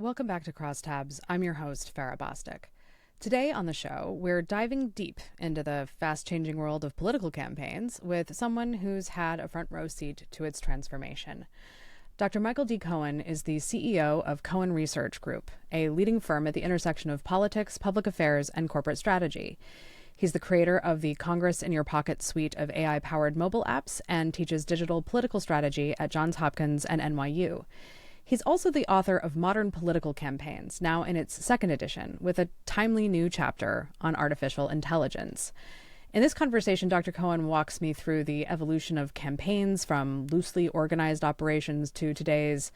Welcome back to Crosstabs. I'm your host, Farrah Bostic. Today on the show, we're diving deep into the fast-changing world of political campaigns with someone who's had a front row seat to its transformation. Dr. Michael D. Cohen is the CEO of Cohen Research Group, a leading firm at the intersection of politics, public affairs, and corporate strategy. He's the creator of the Congress in Your Pocket suite of AI-powered mobile apps and teaches digital political strategy at Johns Hopkins and NYU. He's also the author of Modern Political Campaigns, now in its second edition, with a timely new chapter on artificial intelligence. In this conversation, Dr. Cohen walks me through the evolution of campaigns from loosely organized operations to today's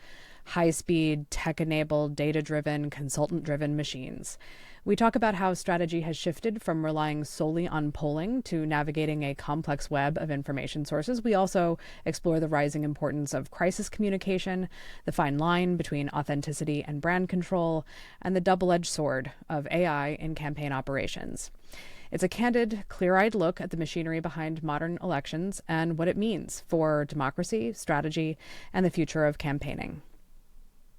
high-speed, tech-enabled, data-driven, consultant-driven machines. We talk about how strategy has shifted from relying solely on polling to navigating a complex web of information sources. We also explore the rising importance of crisis communication, the fine line between authenticity and brand control, and the double-edged sword of AI in campaign operations. It's a candid, clear-eyed look at the machinery behind modern elections and what it means for democracy, strategy, and the future of campaigning.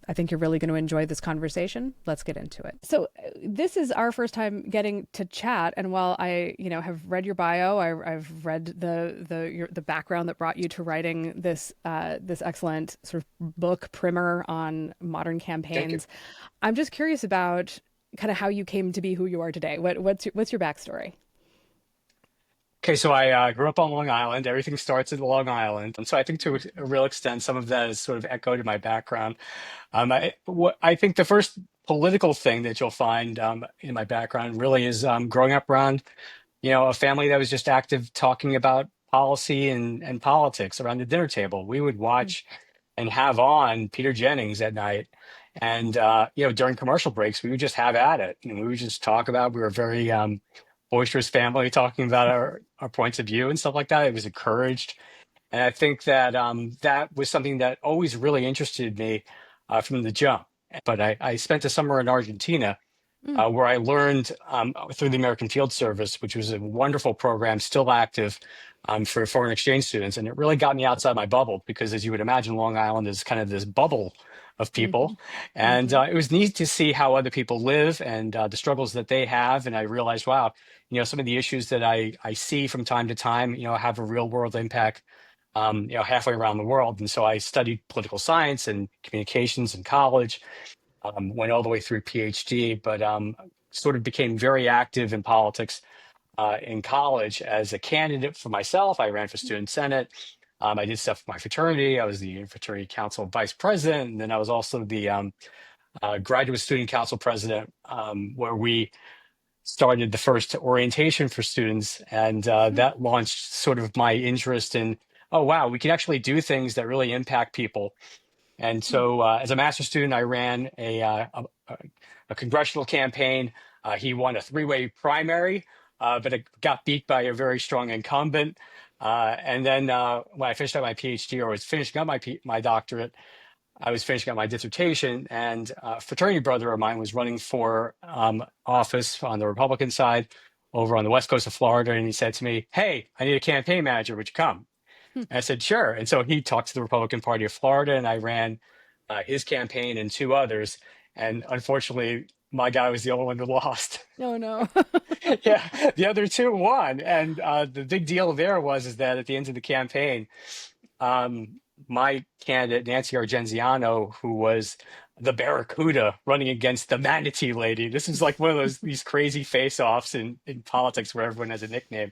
I think you're really going to enjoy this conversation. Let's get into it. So this is our first time getting to chat, and while I, have read your bio, I've read the background that brought you to writing this excellent sort of book primer on modern campaigns. I'm just curious about kind of how you came to be who you are today. What's your backstory? Okay, so I grew up on Long Island. Everything starts in Long Island. And so I think to a real extent, some of that is sort of echoed in my background. I think the first political thing that you'll find in my background really is growing up around, a family that was just active talking about policy and politics around the dinner table. We would watch and have on Peter Jennings at night. And, during commercial breaks, we would just have at it. And we would just talk about, we were a very boisterous family talking about our points of view and stuff like that. It was encouraged. And I think that that was something that always really interested me from the jump. But I spent a summer in Argentina where I learned through the American Field Service, which was a wonderful program, still active for foreign exchange students. And it really got me outside my bubble because, as you would imagine, Long Island is kind of this bubble of people. And it was neat to see how other people live and the struggles that they have. And I realized, wow, some of the issues that I see from time to time, have a real world impact, halfway around the world. And so I studied political science and communications in college, went all the way through PhD, but sort of became very active in politics in college as a candidate for myself. I ran for student senate. I did stuff for my fraternity. I was the fraternity council vice president, and then I was also the graduate student council president, where we started the first orientation for students, and that launched sort of my interest in, oh wow, we can actually do things that really impact people. And so, as a master's student, I ran a congressional campaign. He won a three-way primary, but it got beat by a very strong incumbent. And then when I finished up my PhD, or was finishing up my doctorate, I was finishing up my dissertation, and a fraternity brother of mine was running for office on the Republican side over on the west coast of Florida. And he said to me, "Hey, I need a campaign manager. Would you come?" And I said, "Sure." And so he talked to the Republican Party of Florida, and I ran his campaign and two others. And unfortunately, my guy was the only one who lost. Oh, no. Yeah, the other two won. And the big deal there is that at the end of the campaign, my candidate, Nancy Argenziano, who was the Barracuda running against the Manatee Lady. This is like one of these crazy face-offs in politics where everyone has a nickname.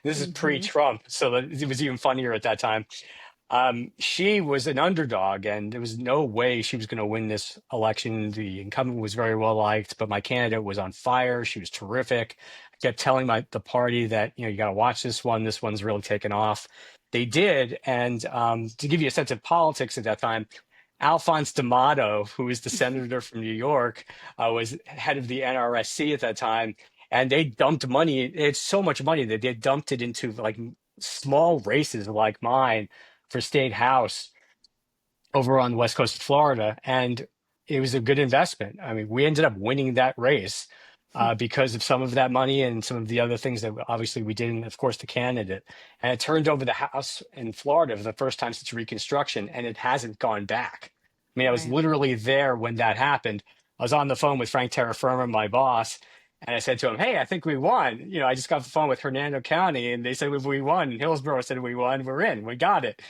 This is pre-Trump, so it was even funnier at that time. She was an underdog, and there was no way she was going to win this election. The incumbent was very well liked, but my candidate was on fire. She was terrific. I kept telling the party that, you got to watch this one. This one's really taken off. They did. And to give you a sense of politics at that time, Alphonse D'Amato, who is the senator from New York, was head of the NRSC at that time. And they dumped money. It's so much money that they dumped it into like small races like mine for state house over on the west coast of Florida. And it was a good investment. I mean, we ended up winning that race because of some of that money and some of the other things that obviously we did, and of course the candidate. And it turned over the House in Florida for the first time since Reconstruction, and it hasn't gone back. I mean, I was Right. literally there when that happened. I was on the phone with Frank Terraferma, my boss, and I said to him, "Hey, I think we won. I just got off the phone with Hernando County, and they said we won. Hillsborough said we won. We're in. We got it."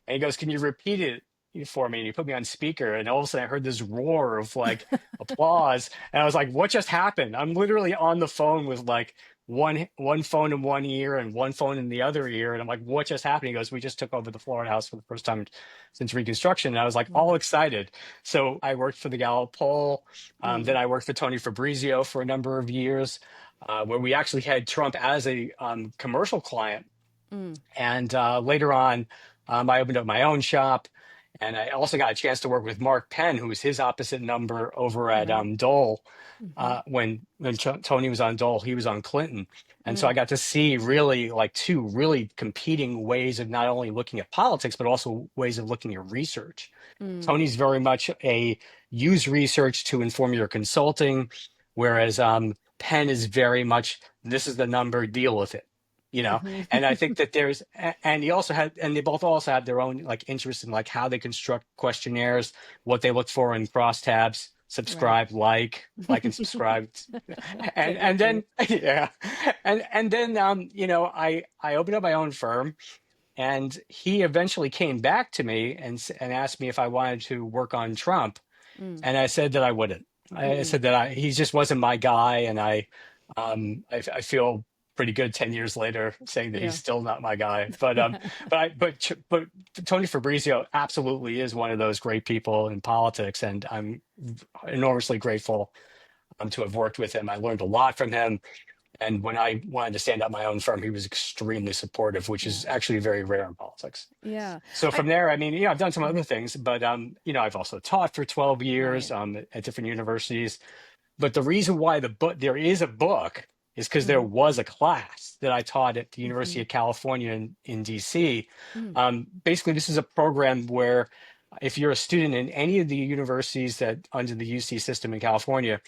And he goes, "Can you repeat it for me?" And he put me on speaker, and all of a sudden I heard this roar of like applause, and I was like, "What just happened?" I'm literally on the phone with like one phone in one ear and one phone in the other ear, and I'm like, "What just happened?" He goes, "We just took over the Florida House for the first time since Reconstruction." And I was like, Wow. all excited. So I worked for the Gallup poll. Then Mm. I worked for Tony Fabrizio for a number of years, where we actually had Trump as a commercial client. Mm. And later on, I opened up my own shop. And I also got a chance to work with Mark Penn, who was his opposite number over at Right. Dole. Mm-hmm. When Tony was on Dole, he was on Clinton. And so I Mm. got to see really like two really competing ways of not only looking at politics, but also ways of looking at research. Mm. Tony's very much a use research to inform your consulting, whereas Penn is very much this is the number, deal with it, you know. Mm-hmm. And I think that and he also had, and they both also had their own like interest in like how they construct questionnaires, what they look for in crosstabs, Right. subscribe, like and subscribe, and Typically. then yeah, and then I opened up my own firm, and he eventually came back to me and asked me if I wanted to work on Trump, Mm. and I said that I wouldn't. I Mm. said that he just wasn't my guy, and I feel pretty good 10 years later saying that he's Yeah. still not my guy. But Tony Fabrizio absolutely is one of those great people in politics, and I'm enormously grateful to have worked with him. I learned a lot from him, and when I wanted to stand up my own firm, he was extremely supportive, which Yeah. is actually very rare in politics. Yeah. So I from there, I mean, I've done some Mhm. other things, but I've also taught for 12 years Right. at different universities. But the reason why there is a book is because there Mm-hmm. was a class that I taught at the University Mm-hmm. of California in DC. Mm. Basically, this is a program where if you're a student in any of the universities that under the UC system in California,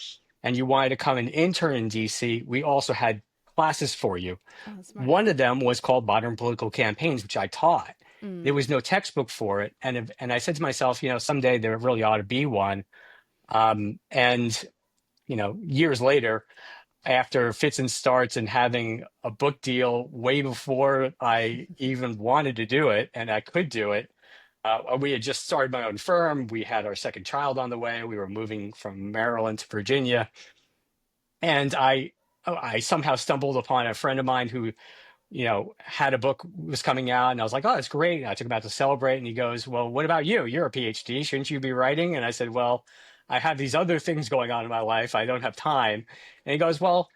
and you wanted to come and intern in DC, we also had classes for you. Oh, smart. One of them was called Modern Political Campaigns, which I taught. There Mm. was no textbook for it, and I said to myself, someday there really ought to be one. And years later, after fits and starts and having a book deal way before I even wanted to do it and I could do it, we had just started my own firm. We had our second child on the way. We were moving from Maryland to Virginia, and I somehow stumbled upon a friend of mine who had a book was coming out, and I was like, "Oh, that's great." And I took him out to celebrate, and he goes, "Well, what about you? You're a PhD. Shouldn't you be writing?" And I said, "Well, I have these other things going on in my life. I don't have time." And he goes, "Well,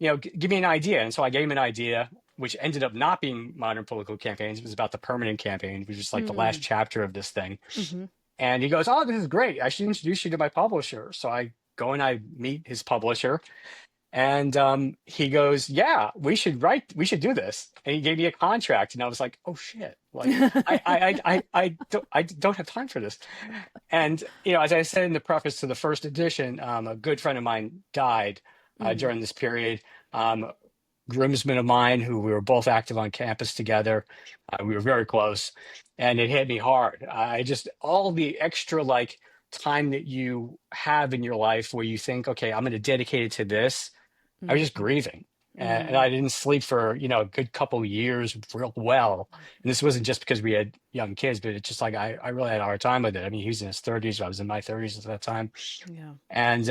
give me an idea." And so I gave him an idea, which ended up not being Modern Political Campaigns. It was about the permanent campaign, which is like the last Mm. chapter of this thing. Mm-hmm. And he goes, "Oh, this is great. I should introduce you to my publisher." So I go and I meet his publisher, and he goes, "Yeah, we should do this." And he gave me a contract, and I was like, "Oh shit! Like, I don't have time for this." And as I said in the preface to the first edition, a good friend of mine died Mm. during this period. Um, Groomsmen of mine, who we were both active on campus together, we were very close, and it hit me hard. I just all the extra like time that you have in your life where you think, "Okay, I'm going to dedicate it to this." I was just Mm-hmm. grieving. And Mm. I didn't sleep for, a good couple of years real well. And this wasn't just because we had young kids, but it's just like I really had a hard time with it. I mean, he was in his 30s, I was in my 30s at that time. Yeah. And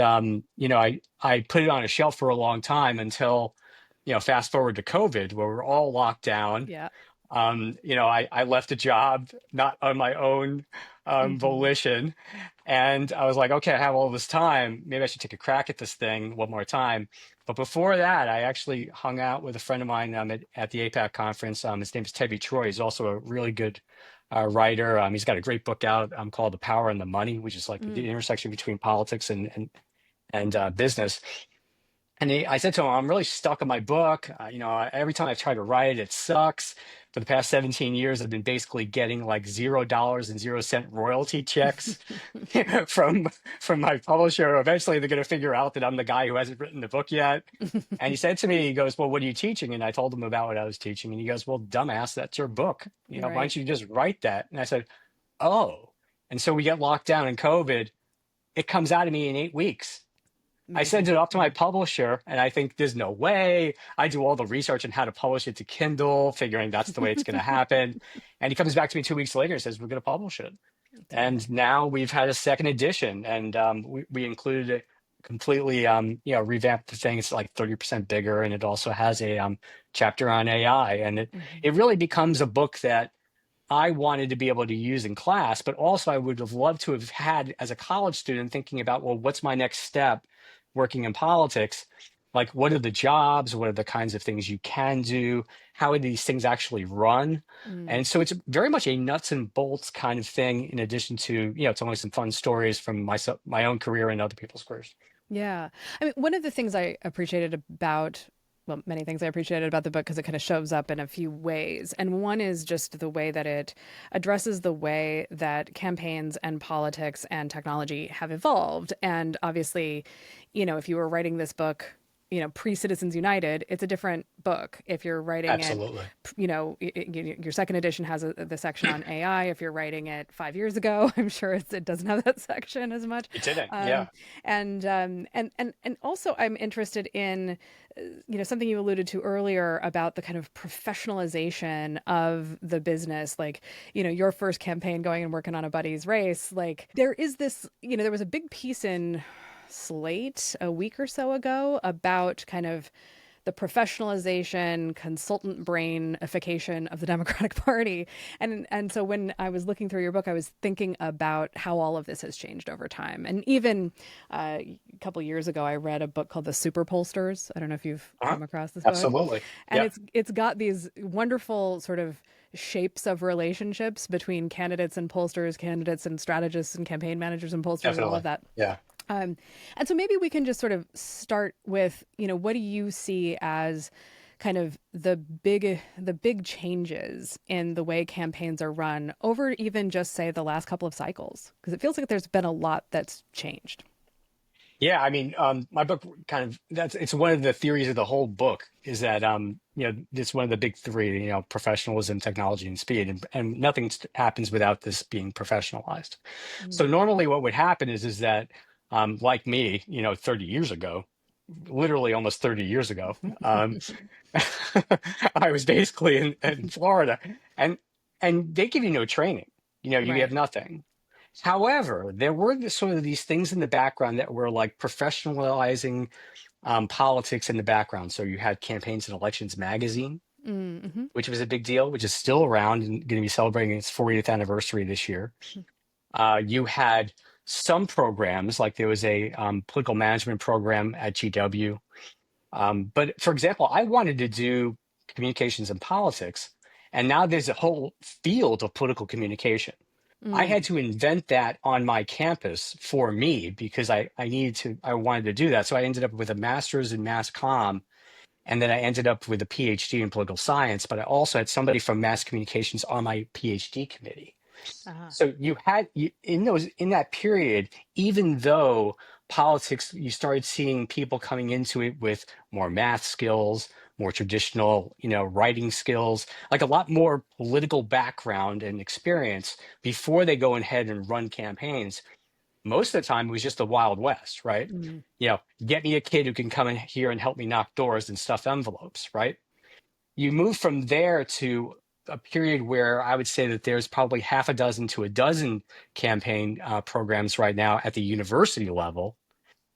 I put it on a shelf for a long time until, fast forward to COVID, where we're all locked down. Yeah. I left a job not on my own Mm-hmm. volition. And I was like, okay, I have all this time. Maybe I should take a crack at this thing one more time. But before that, I actually hung out with a friend of mine at the APAC conference. His name is Tevi Troy. He's also a really good writer. He's got a great book out called The Power and the Money, which is like Mm. the intersection between politics and business. And I said to him, "I'm really stuck in my book. Every time I try to write it, it sucks. For the past 17 years, I've been basically getting like $0 and 0 cent royalty checks from from my publisher. Eventually, they're going to figure out that I'm the guy who hasn't written the book yet." And he said to me, he goes, "Well, what are you teaching?" And I told him about what I was teaching. And he goes, "Well, dumbass, that's your book. Why Right. don't you just write that?" And I said, "Oh." And so we get locked down in COVID. It comes out of me in 8 weeks. I Amazing. send it off to my Mhm. publisher, and I think there's no way. I do all the research on how to publish it to Kindle, figuring that's the way it's going to happen. And he comes back to me 2 weeks later and says, "We're going to publish it." It's And amazing. now we've had a second edition, and we included it completely, revamped the thing. It's like 30% bigger, and it also has a chapter on AI. And Hmm. it really becomes a book that I wanted to be able to use in class, but also I would have loved to have had as a college student thinking about, well, what's my next step working in politics? Like, what are the jobs? What are the kinds of things you can do? How are these things actually run? Mm. And so it's very much a nuts and bolts kind of thing, in addition to, telling some fun stories from my own career and other people's careers. Yeah. I mean, one of the things I appreciated about, well, many things I appreciated about the book because it kind of shows up in a few ways. And one is just the way that it addresses the way that campaigns and politics and technology have evolved. And obviously, if you were writing this book, pre Citizens United, it's a different book. If you're writing it, Absolutely. your second edition has the section on AI. If you're writing it 5 years ago, I'm sure it doesn't have that section as much. It didn't. Um, Yeah, and also I'm interested in, something you alluded to earlier about the kind of professionalization of the business, like, your first campaign going and working on a buddy's race. Like there is this, there was a big piece in Slate a week or so ago about kind of the professionalization, consultant brainification of the Democratic Party. And so when I was looking through your book, I was thinking about how all of this has changed over time. And even a couple years ago, I read a book called The Super Pollsters. I don't know if you've uh-huh. come across this book. Absolutely. And Yeah, it's got these wonderful sort of shapes of relationships between candidates and pollsters, candidates and strategists and campaign managers and pollsters, all of definitely. that. Yeah. Um, and so maybe we can just sort of start with, what do you see as kind of the big changes in the way campaigns are run over even just say the last couple of cycles? Because it feels like there's been a lot that's changed. Yeah, I mean, my book kind of it's one of the theories of the whole book is that it's one of the big three, professionalism, technology, and speed, and nothing happens without this being professionalized. So Mm. normally, what would happen is that like me, 30 years ago, literally almost 30 years ago, I was basically in Florida, and they give you no training. You have Right. nothing. However, there were sort of these things in the background that were like professionalizing politics in the background. So you had Campaigns and Elections magazine, Mm-hmm. which was a big deal, which is still around and going to be celebrating its 40th anniversary this year. You had some programs, like there was a political management program at GW. But for example, I wanted to do communications and politics, and now there's a whole field of political communication. I Mm. had to invent that on my campus for me because I wanted to do that. So I ended up with a master's in mass comm, and then I ended up with a PhD in political science, but I also had somebody from mass communications on my PhD committee. Uh-huh. So in that period, even though politics, you started seeing people coming into it with more math skills, more traditional, writing skills, like a lot more political background and experience before they go ahead and run campaigns. Most of the time, it was just the Wild West, right? Mm. Get me a kid who can come in here and help me knock doors and stuff envelopes, right? You move from there to a period where I would say that there's probably half a dozen to a dozen campaign programs right now at the university level.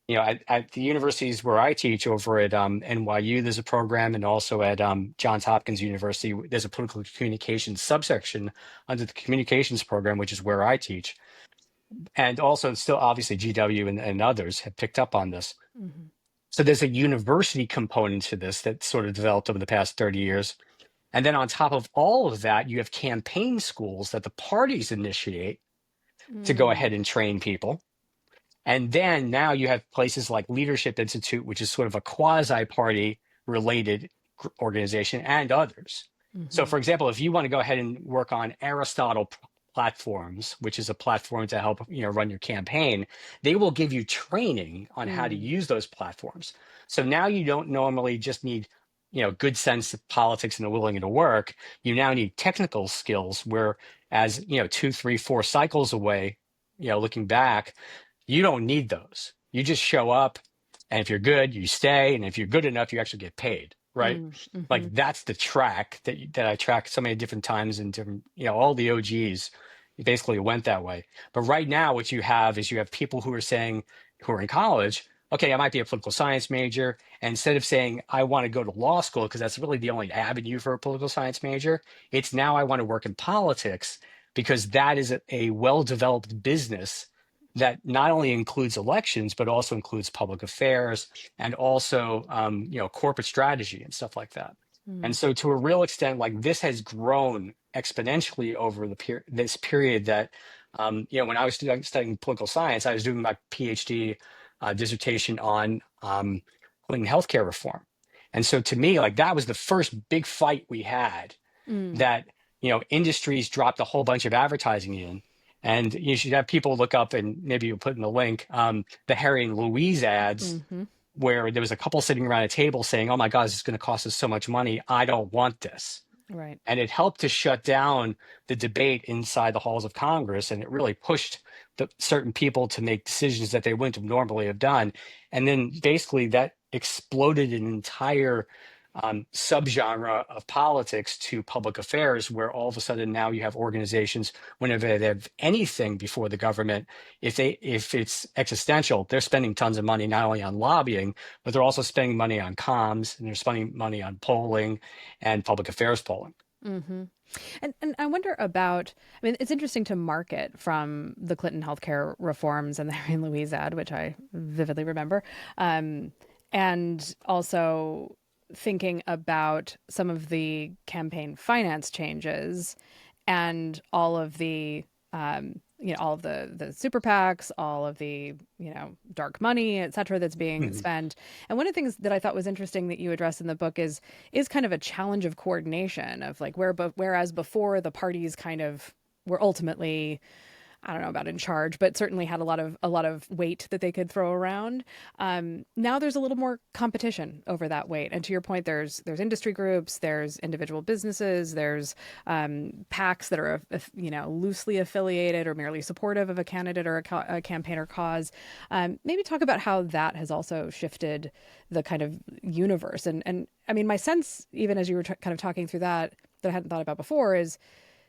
At the universities where I teach over at NYU, there's a program, and also at Johns Hopkins University, there's a political communications subsection under the communications program, which is where I teach. And also, still obviously, GW and others have picked up on this. Mm-hmm. So there's a university component to this that sort of developed over the past 30 years. And then on top of all of that, you have campaign schools that the parties initiate to go Mm. ahead and train people. And then now you have places like Leadership Institute, which is sort of a quasi party related organization, and others. So, Mm-hmm. for example, if you want to go ahead and work on Aristotle platforms, which is a platform to help run your campaign, they will give you training on how to Mm. use those platforms. So now you don't normally just need good sense of politics and a willing to work. You now need technical skills. Whereas 2, 3, 4 cycles away, looking back, you don't need those. You just show up, And if you're good, you stay. And if you're good enough, you actually get paid, right? Mm-hmm. Like that's the track that I tracked so many different times and different, all the OGs basically went that way. But right now, what you have is you have people who are saying, who are in college, okay, I might be a political science major. And instead of saying, I want to go to law school, because that's really the only avenue for a political science major, it's now I want to work in politics because that is a well-developed business that not only includes elections, but also includes public affairs and also, corporate strategy and stuff like that. And Mm. so to a real extent, like this has grown exponentially over this period that, when I was studying political science, I was doing my PhD dissertation on clean healthcare reform. And so to me, like that was the first big fight we had Mm. that, industries dropped a whole bunch of advertising in. And you should have people look up, and maybe you'll put in the link, the Harry and Louise ads, Mm-hmm. where there was a couple sitting around a table saying, oh my God, this is going to cost us so much money. I don't want this. Right. And it helped to shut down the debate inside the halls of Congress. And it really pushed certain people to make decisions that they wouldn't have normally have done. And then basically that exploded an entire subgenre of politics to public affairs, where all of a sudden now you have organizations, whenever they have anything before the government, if it's existential, they're spending tons of money not only on lobbying, but they're also spending money on comms, and they're spending money on polling and public affairs polling. Mm-hmm. And I wonder about, I mean, it's interesting to market from the Clinton healthcare reforms and the Harry and Louise ad, which I vividly remember. And also thinking about some of the campaign finance changes and all of the all of the super PACs, all of the dark money, et cetera, that's being Mhm. spent. And one of the things that I thought was interesting that you address in the book is kind of a challenge of coordination of like whereas before the parties kind of were ultimately, I don't know about in charge, but certainly had a lot of weight that they could throw around. Now there's a little more competition over that weight. And to your point, there's industry groups, there's individual businesses, there's PACs that are loosely affiliated or merely supportive of a candidate or a campaign or cause. Maybe talk about how that has also shifted the kind of universe. And I mean, my sense, even as you were kind of talking through that I hadn't thought about before, is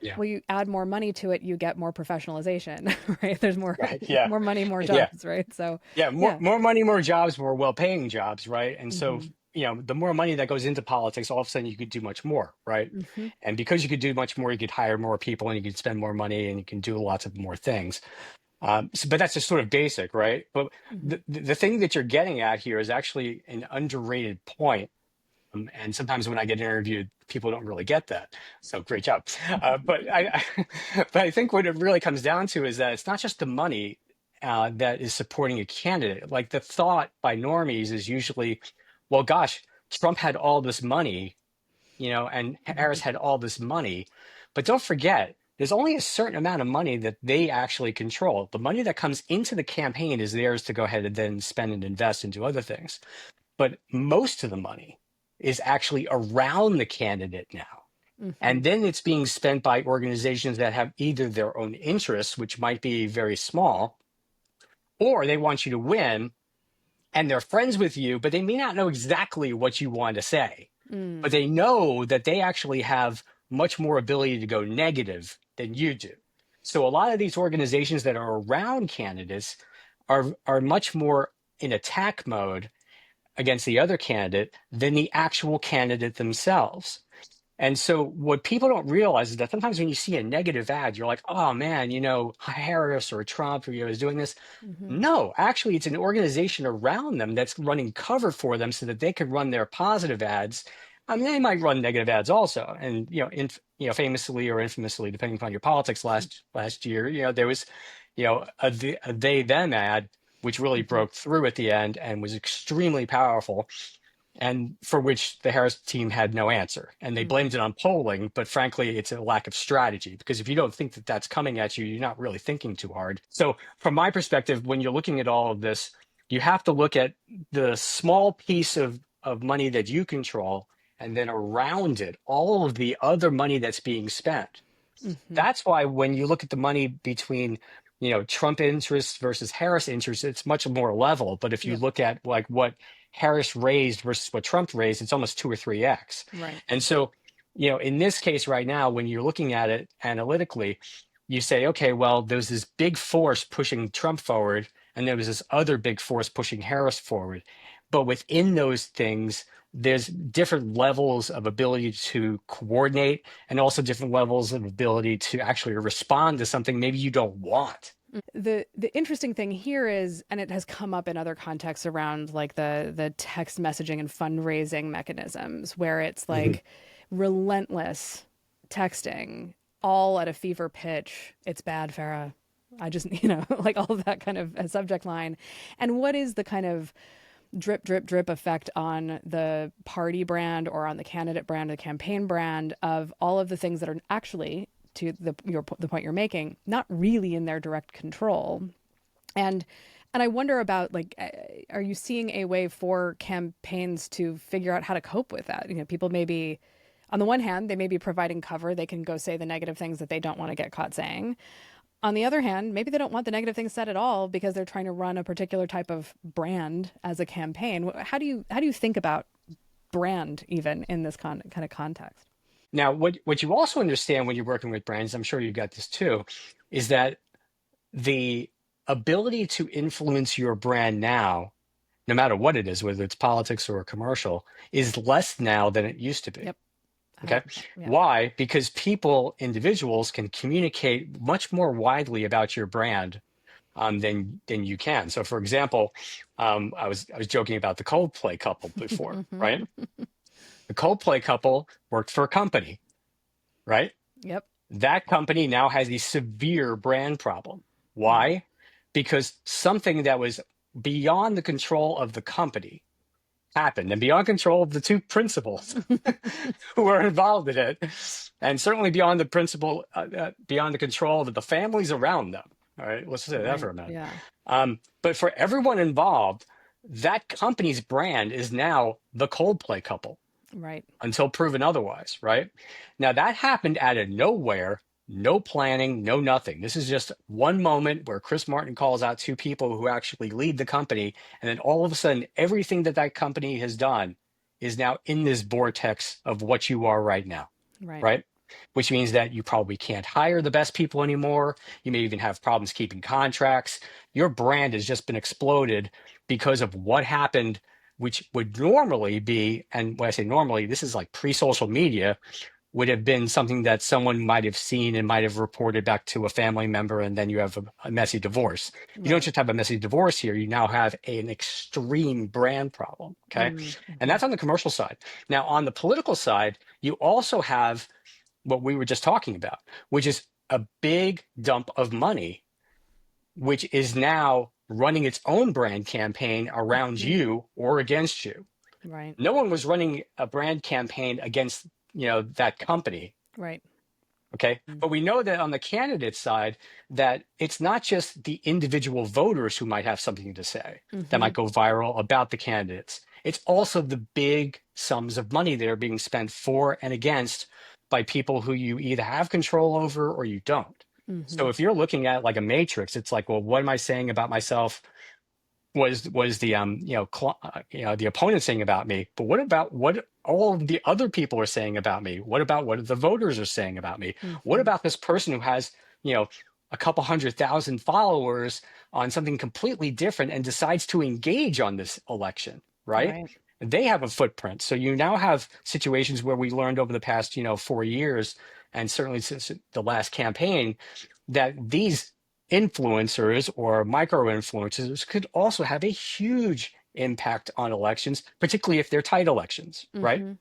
Yeah. well, you add more money to it, you get more professionalization, right? There's more Right. Yeah. more money, more Yeah. jobs, right? So, Yeah. More, yeah. more money, more jobs, more well-paying jobs. Right. And so, Hmm. the more money that goes into politics, all of a sudden you could do much more. Right. Hmm. And because you could do much more, you could hire more people and you could spend more money and you can do lots of more things. But that's just sort of basic, right? But Hmm. the thing that you're getting at here is actually an underrated point. And sometimes when I get interviewed, people don't really get that. So great job. But I think what it really comes down to is that it's not just the money that is supporting a candidate. Like the thought by normies is usually, well, gosh, Trump had all this money, and Hmm. Harris had all this money. But don't forget, there's only a certain amount of money that they actually control. The money that comes into the campaign is theirs to go ahead and then spend and invest into other things. But most of the money is actually around the candidate now. Hmm. And then it's being spent by organizations that have either their own interests, which might be very small, or they want you to win and they're friends with you, but they may not know exactly what you want to say. But Mm. they know that they actually have much more ability to go negative than you do. So a lot of these organizations that are around candidates are much more in attack mode against the other candidate than the actual candidate themselves. And so what people don't realize is that sometimes when you see a negative ad, you're like, oh man, Harris or Trump or is doing this. Hmm. No, actually, it's an organization around them that's running cover for them so that they can run their positive ads. I mean, they might run negative ads also. And famously or infamously, depending upon your politics, last year, there was, a they them ad which really Hmm. broke through at the end and was extremely powerful, and for which the Harris team had no answer. And they Hmm. blamed it on polling, but frankly, it's a lack of strategy, because if you don't think that that's coming at you, you're not really thinking too hard. So, from my perspective, when you're looking at all of this, you have to look at the small piece of money that you control, and then around it, all of the other money that's being spent. Hmm. That's why when you look at the money between Trump interests versus Harris interests, it's much more level. But if you Yep. look at like what Harris raised versus what Trump raised, it's almost 2 or 3x. Right. And so, in this case right now, when you're looking at it analytically, you say, okay, well, there's this big force pushing Trump forward, and there was this other big force pushing Harris forward. But within those things, there's different levels of ability to coordinate and also different levels of ability to actually respond to something maybe you don't want. The interesting thing here is, and it has come up in other contexts around like the text messaging and fundraising mechanisms, where it's Mhm. like relentless texting, all at a fever pitch. It's bad, Farrah. I just, like all of that kind of a subject line. And what is the kind of drip, drip, drip effect on the party brand or on the candidate brand or the campaign brand of all of the things that are actually, to the point you're making, not really in their direct control. And and I wonder about like, are you seeing a way for campaigns to figure out how to cope with that? People may be, on the one hand, they may be providing cover. They can go say the negative things that they don't want to get caught saying. On the other hand, maybe they don't want the negative things said at all because they're trying to run a particular type of brand as a campaign. How do you think about brand even in this kind of context? Now, what you also understand when you're working with brands, I'm sure you got this too, is that the ability to influence your brand now, no matter what it is, whether it's politics or a commercial, is less now than it used to be. Yep, Okay. 100%. Yeah. Why? Because people, individuals, can communicate much more widely about your brand than you can. So, for example, I was joking about the Coldplay couple before, Hmm. right? The Coldplay couple worked for a company, right? Yep. That company now has a severe brand problem. Right. Why? Because something that was beyond the control of the company happened and beyond control of the two principals who were involved in it, and certainly beyond the control of the families around them. All right, let's say that Right. for a minute. Yeah. But for everyone involved, that company's brand is now the Coldplay couple Right. until proven otherwise, right? Now that happened out of nowhere, no planning, no nothing. This is just one moment where Chris Martin calls out two people who actually lead the company, and then all of a sudden, everything that that company has done is now in this vortex of what you are right now, Right. right? Which means that you probably can't hire the best people anymore. You may even have problems keeping contracts. Your brand has just been exploded because of what happened, which would normally be, and when I say normally, this is like pre-social media, would have been something that someone might have seen and might have reported back to a family member, and then you have a messy divorce. You don't Right. just have a messy divorce here, you now have an extreme brand problem. Okay. And Mm-hmm. that's on the commercial side. Now, on the political side, you also have what we were just talking about, which is a big dump of money, which is now running its own brand campaign around Hmm. you or against you. Right. No one was running a brand campaign against, that company. Right. Okay. But we know that on the candidate side, that it's not just the individual voters who might have something to say that Mm-hmm. might go viral about the candidates. It's also the big sums of money that are being spent for and against by people who you either have control over or you don't. Mm-hmm. So if you're looking at like a matrix, it's like, well, what am I saying about myself? Was the the opponent saying about me, but what about what all of the other people are saying about me? What about what the voters are saying about me? What Mm-hmm. about this person who has a couple 100,000 followers on something completely different and decides to engage on this election, right? Right. They have a footprint. So you now have situations where we learned over the past 4 years, and certainly since the last campaign, that these influencers or micro influencers could also have a huge impact on elections, particularly if they're tight elections, right? Mm-hmm.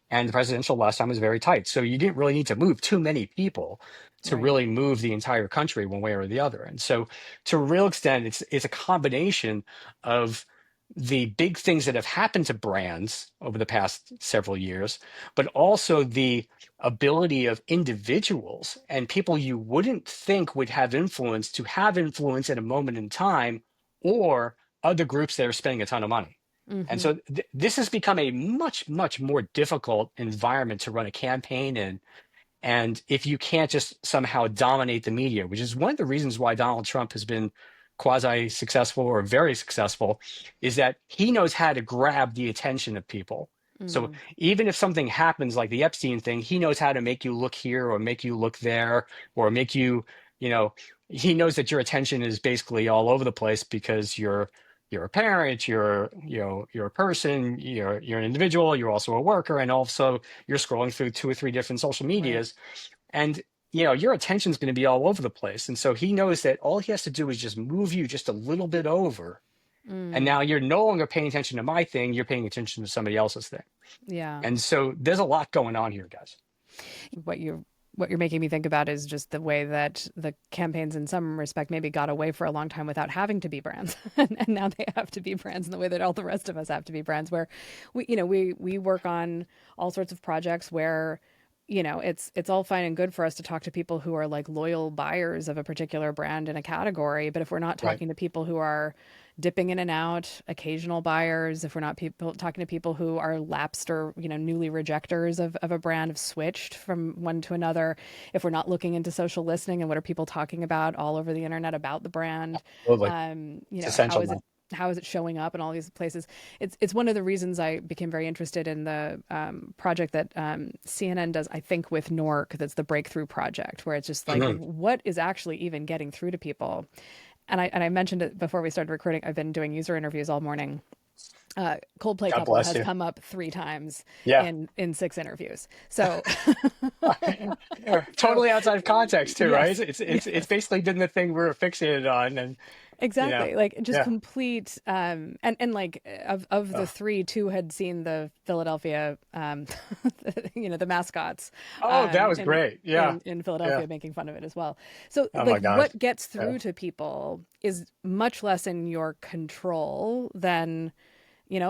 And the presidential last time was very tight. So you didn't really need to move too many people to Right. really move the entire country one way or the other. And so to a real extent, it's a combination of the big things that have happened to brands over the past several years, but also the ability of individuals and people you wouldn't think would have influence to have influence at a moment in time, or other groups that are spending a ton of money. And Mm-hmm. so this has become a much, much more difficult environment to run a campaign in. And if you can't just somehow dominate the media, which is one of the reasons why Donald Trump has been quasi successful or very successful, is that he knows how to grab the attention of people. So Mm, even if something happens like the Epstein thing, he knows how to make you look here or make you look there or make you, you know, he knows that your attention is basically all over the place because you're a parent, you're a person, you're an individual, you're also a worker, and also you're scrolling through two or three different social right. medias, and your attention's going to be all over the place. And so he knows that all he has to do is just move you just a little bit over, and Mm, now you're no longer paying attention to my thing, you're paying attention to somebody else's thing. yeah. And so there's a lot going on here, guys. What you're making me think about is just the way that the campaigns in some respect maybe got away for a long time without having to be brands. And now they have to be brands in the way that all the rest of us have to be brands, where we work on all sorts of projects where it's all fine and good for us to talk to people who are like loyal buyers of a particular brand in a category, but if we're not Right. talking to people who are dipping in and out, occasional buyers, if we're not people talking to people who are lapsed or newly rejecters of a brand, have switched from one to another, if we're not looking into social listening and what are people talking about all over the internet about the brand, Totally. It's how essential is it now. showing up in all these places? It's one of the reasons I became very interested in the project that CNN does, I think, with Nork. That's the Breakthrough Project, where it's just like, Mhm. what is actually even getting through to people? And I mentioned it before we started recording. I've been doing user interviews all morning. Coldplay God couple bless has you. come up 3 times Yeah. in 6 interviews. So Yeah, so totally outside of context too, right? yes, It's yes. basically been the thing we're fixated on, and you know, Exactly. Like just yeah. complete and like of the Oh, three, two had seen the Philadelphia the mascots oh, that was in great. Yeah, yeah. Philadelphia, making fun of it as well. So Oh like my God. what gets Yeah. through to people is much less in your control than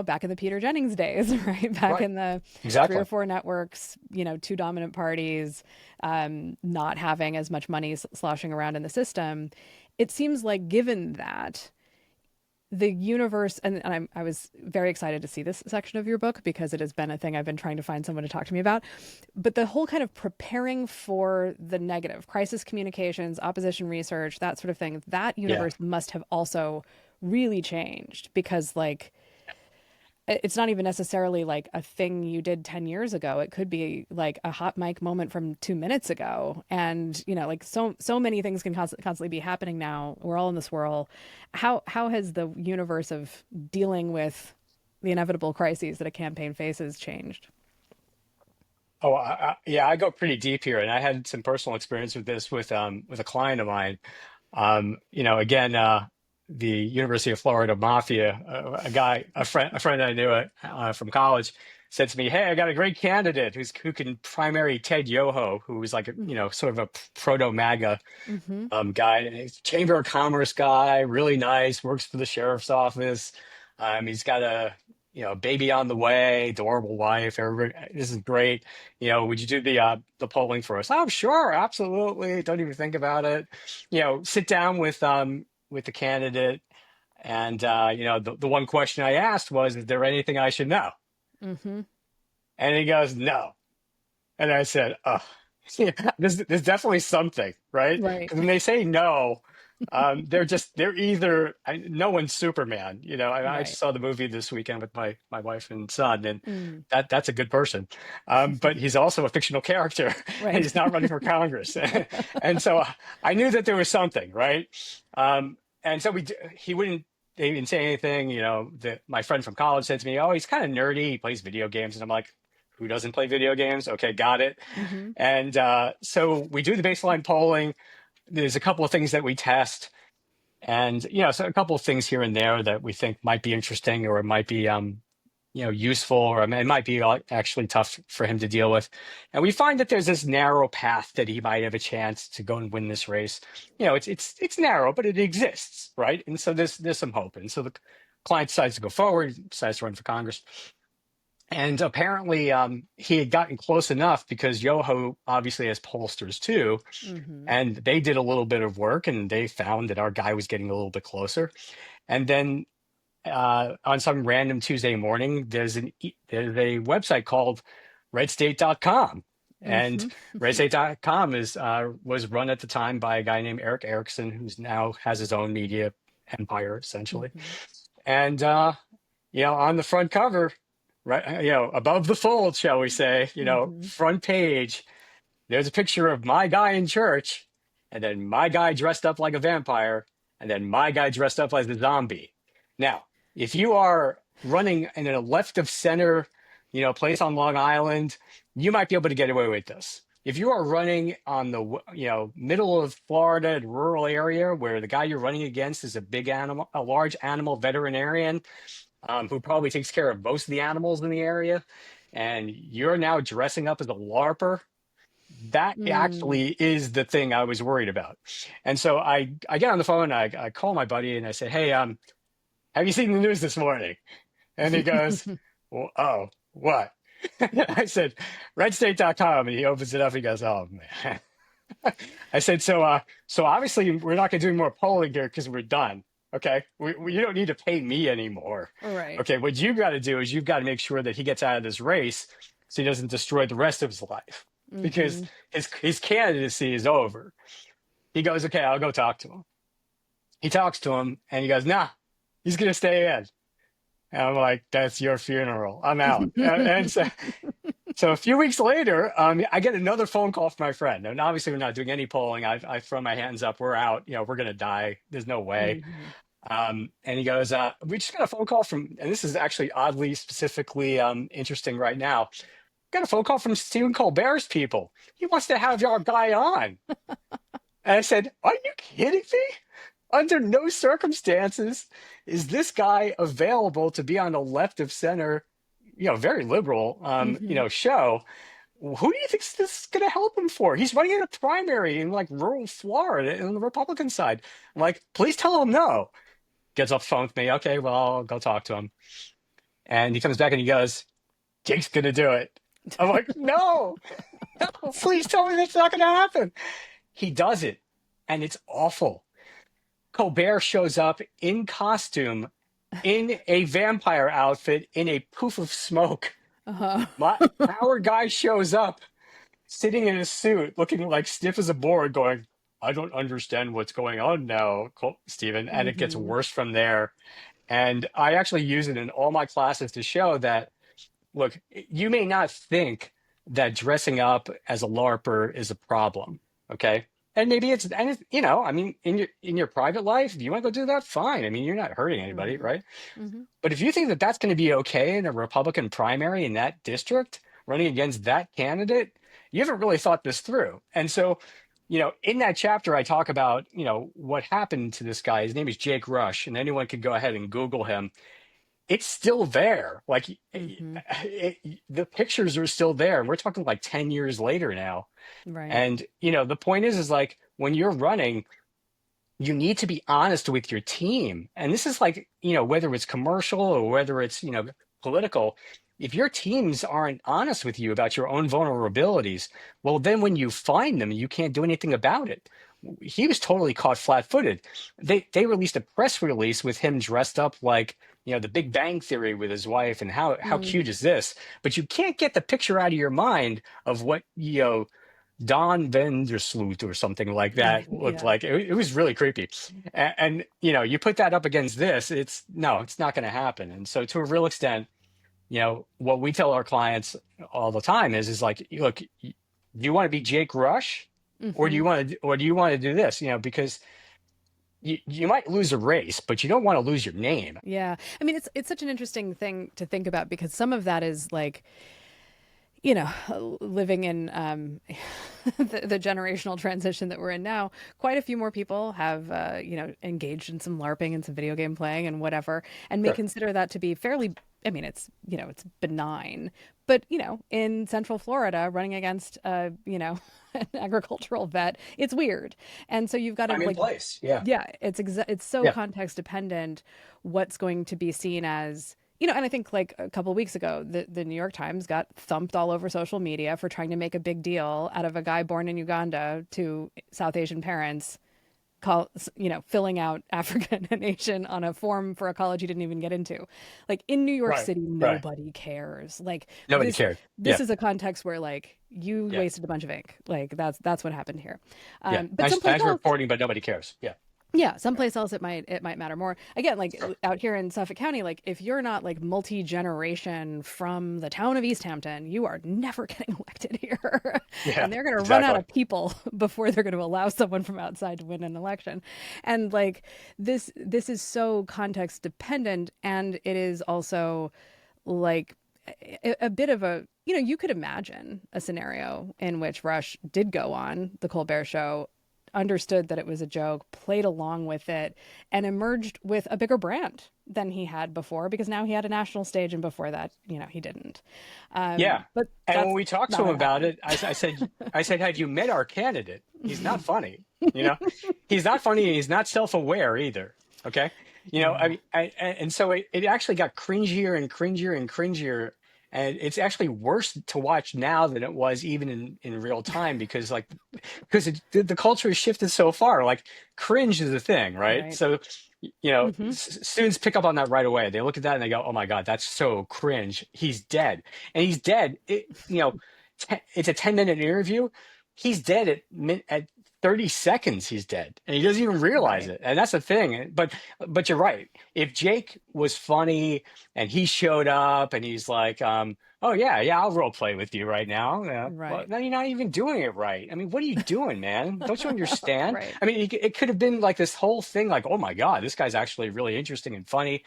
back in the Peter Jennings days, right? Back Right. in the three or Exactly. four networks, two dominant parties, not having as much money sloshing around in the system. It seems like, given that, the universe, I was very excited to see this section of your book because it has been a thing I've been trying to find someone to talk to me about. But the whole kind of preparing for the negative, crisis communications, opposition research, that sort of thing, that Yeah. universe must have also really changed because, like, it's not even necessarily like a thing you did 10 years ago. It could be like a hot mic moment from 2 minutes ago. And, like so many things can constantly be happening now. We're all in this whirl. How has the universe of dealing with the inevitable crises that a campaign faces changed? Oh, yeah. I go pretty deep here, and I had some personal experience with this with a client of mine. Again, the University of Florida Mafia, a friend I knew from college, said to me, "Hey, I got a great candidate who can primary Ted Yoho, who was like sort of a proto MAGA Mm-hmm. guy, and he's a Chamber of Commerce guy, really nice, works for the sheriff's office. He's got a baby on the way, adorable wife. Everybody, this is great. Would you do the polling for us? Oh, sure, absolutely. Don't even think about it. Sit down with the candidate, and the one question I asked was, "Is there anything I should know?" Mm-hmm. And he goes, "No." And I said, "Oh, yeah, there's definitely something, right?" Right. Because when they say no, they're either no one's Superman. I Right. just saw the movie this weekend with my wife and son, and Mm. that's a good person. But he's also a fictional character, and Right. he's not running for Congress. And so I knew that there was something, right? And so he wouldn't. They didn't say anything. That my friend from college said to me, "Oh, he's kind of nerdy. He plays video games," and I'm like, who doesn't play video games? Okay, got it. Mm-hmm. And so we do the baseline polling. There's a couple of things that we test, and so a couple of things here and there that we think might be interesting, or it might be useful, or it might be actually tough for him to deal with. And we find that there's this narrow path that he might have a chance to go and win this race. It's narrow, but it exists, right? And so there's some hope. And so the client decides to go forward, decides to run for Congress. And apparently, he had gotten close enough because Yoho obviously has pollsters too, Mm-hmm. and they did a little bit of work, and they found that our guy was getting a little bit closer. And then on some random Tuesday morning, there's a website called redstate.com, And Mm-hmm. RedState.com was run at the time by a guy named Eric Erickson, who's now has his own media empire, essentially. Mm-hmm. And on the front cover, right, above the fold, shall we say, Mm-hmm. front page, there's a picture of my guy in church, and then my guy dressed up like a vampire, and then my guy dressed up as a zombie. Now, if you are running in a left of center, place on Long Island, you might be able to get away with this. If you are running on the middle of Florida, rural area where the guy you're running against is a large animal veterinarian, who probably takes care of most of the animals in the area, and you're now dressing up as a LARPer, that Mm. actually is the thing I was worried about. And so I get on the phone, I call my buddy and I say, hey, have you seen the news this morning? And he goes, well, oh, what? I said, redstate.com. And he opens it up. He goes, oh, man. I said, so obviously we're not going to do any more polling here because we're done. Okay. You don't need to pay me anymore. All right. Okay. What you've got to do is you've got to make sure that he gets out of this race so he doesn't destroy the rest of his life, because Mm-hmm. his candidacy is over. He goes, okay, I'll go talk to him. He talks to him and he goes, nah, he's going to stay in. And I'm like, that's your funeral. I'm out. And so a few weeks later, I get another phone call from my friend. And obviously, we're not doing any polling. I throw my hands up. We're out. We're going to die. There's no way. Mm-hmm. And he goes, we just got a phone call from, and this is actually oddly, specifically interesting right now. Got a phone call from Stephen Colbert's people. He wants to have your guy on. And I said, are you kidding me? Under no circumstances is this guy available to be on the left of center, very liberal, Mm-hmm. show. Who do you think this is going to help him for? He's running in a primary in like rural Florida on the Republican side. I'm like, please tell him no. Gets off the phone with me. Okay, well, I'll go talk to him. And he comes back and he goes, Jake's going to do it. I'm like, no, no, please tell me that's not going to happen. He does it, and it's awful. Colbert shows up in costume, in a vampire outfit, in a poof of smoke. Uh-huh. Our guy shows up sitting in a suit, looking like stiff as a board, going, I don't understand what's going on now, Stephen. And it gets Mm-hmm. worse from there. And I actually use it in all my classes to show that, look, you may not think that dressing up as a LARPer is a problem, okay? And maybe I mean, in your private life, if you want to go do that, fine. I mean, you're not hurting anybody, Right. right? Mm-hmm. But if you think that that's going to be okay in a Republican primary in that district, running against that candidate, you haven't really thought this through. And so, in that chapter, I talk about, what happened to this guy. His name is Jake Rush, and anyone could go ahead and Google him. It's still there. Like Mm-hmm. the pictures are still there. And we're talking like 10 years later now. Right. And, the point is like when you're running, you need to be honest with your team. And this is like, whether it's commercial or whether it's, political, if your teams aren't honest with you about your own vulnerabilities, well, then when you find them, you can't do anything about it. He was totally caught flat-footed. They released a press release with him dressed up like, the Big Bang Theory with his wife, and how Mm. cute is this? But you can't get the picture out of your mind of what, Don Vandersloot or something like that looked Yeah. like. It was really creepy. And you put that up against this, it's not going to happen. And so to a real extent, what we tell our clients all the time is like, look, do you want to be Jake Rush, or do Mm-hmm. you want to do this? Because you might lose a race, but you don't want to lose your name. Yeah. I mean, it's such an interesting thing to think about because some of that is like, living in the generational transition that we're in now, quite a few more people have, engaged in some LARPing and some video game playing and whatever, and may Sure. consider that to be fairly, I mean, it's benign. But, in Central Florida, running against, an agricultural vet, it's weird. And so you've got to I'm in like, place. Yeah. yeah, it's so Yeah. context dependent what's going to be seen as, and I think like a couple of weeks ago, the New York Times got thumped all over social media for trying to make a big deal out of a guy born in Uganda to South Asian parents filling out African nation on a form for a college he didn't even get into. Like in New York Right. City, Right. nobody cares. Like Nobody this, cared. this Yeah. is a context where like you Yeah. wasted a bunch of ink. Like that's what happened here. Yeah. But Nice, someplace nice else, reporting, but nobody cares. Yeah. yeah, Yeah. someplace else it might matter more. Again, like Sure. out here in Suffolk County, like if you're not like multi-generation from the town of East Hampton, you are never getting elected here. Yeah. And they're going to run out Exactly. of people before they're going to allow someone from outside to win an election. And like this is so context dependent, and it is also like a bit of a, you could imagine a scenario in which Rush did go on the Colbert Show, understood that it was a joke, played along with it, and emerged with a bigger brand than he had before, because now he had a national stage, and before that, he didn't. Yeah. But And when that's we talked to not him what about happened. it, I said, have you met our candidate? He's not funny. You know, he's not funny. And he's not self-aware either. Okay. I Yeah. mean, and so it actually got cringier and cringier and cringier. And it's actually worse to watch now than it was even in real time, because the culture has shifted so far. Like cringe is a thing, right? Right. So, Hmm. students pick up on that right away. They look at that and they go, "Oh my God, that's so cringe. He's dead." And he's dead. It's a 10-minute interview. He's dead at 30 seconds. He's dead, and he doesn't even realize Right. it. And that's the thing. But you're right. If Jake was funny and he showed up and he's like, "Oh yeah, yeah, I'll role play with you right now." Yeah. Well, Right. then you're not even doing it right. I mean, what are you doing, man? Don't you understand? Right. I mean, it could have been like this whole thing, like, "Oh my God, this guy's actually really interesting and funny."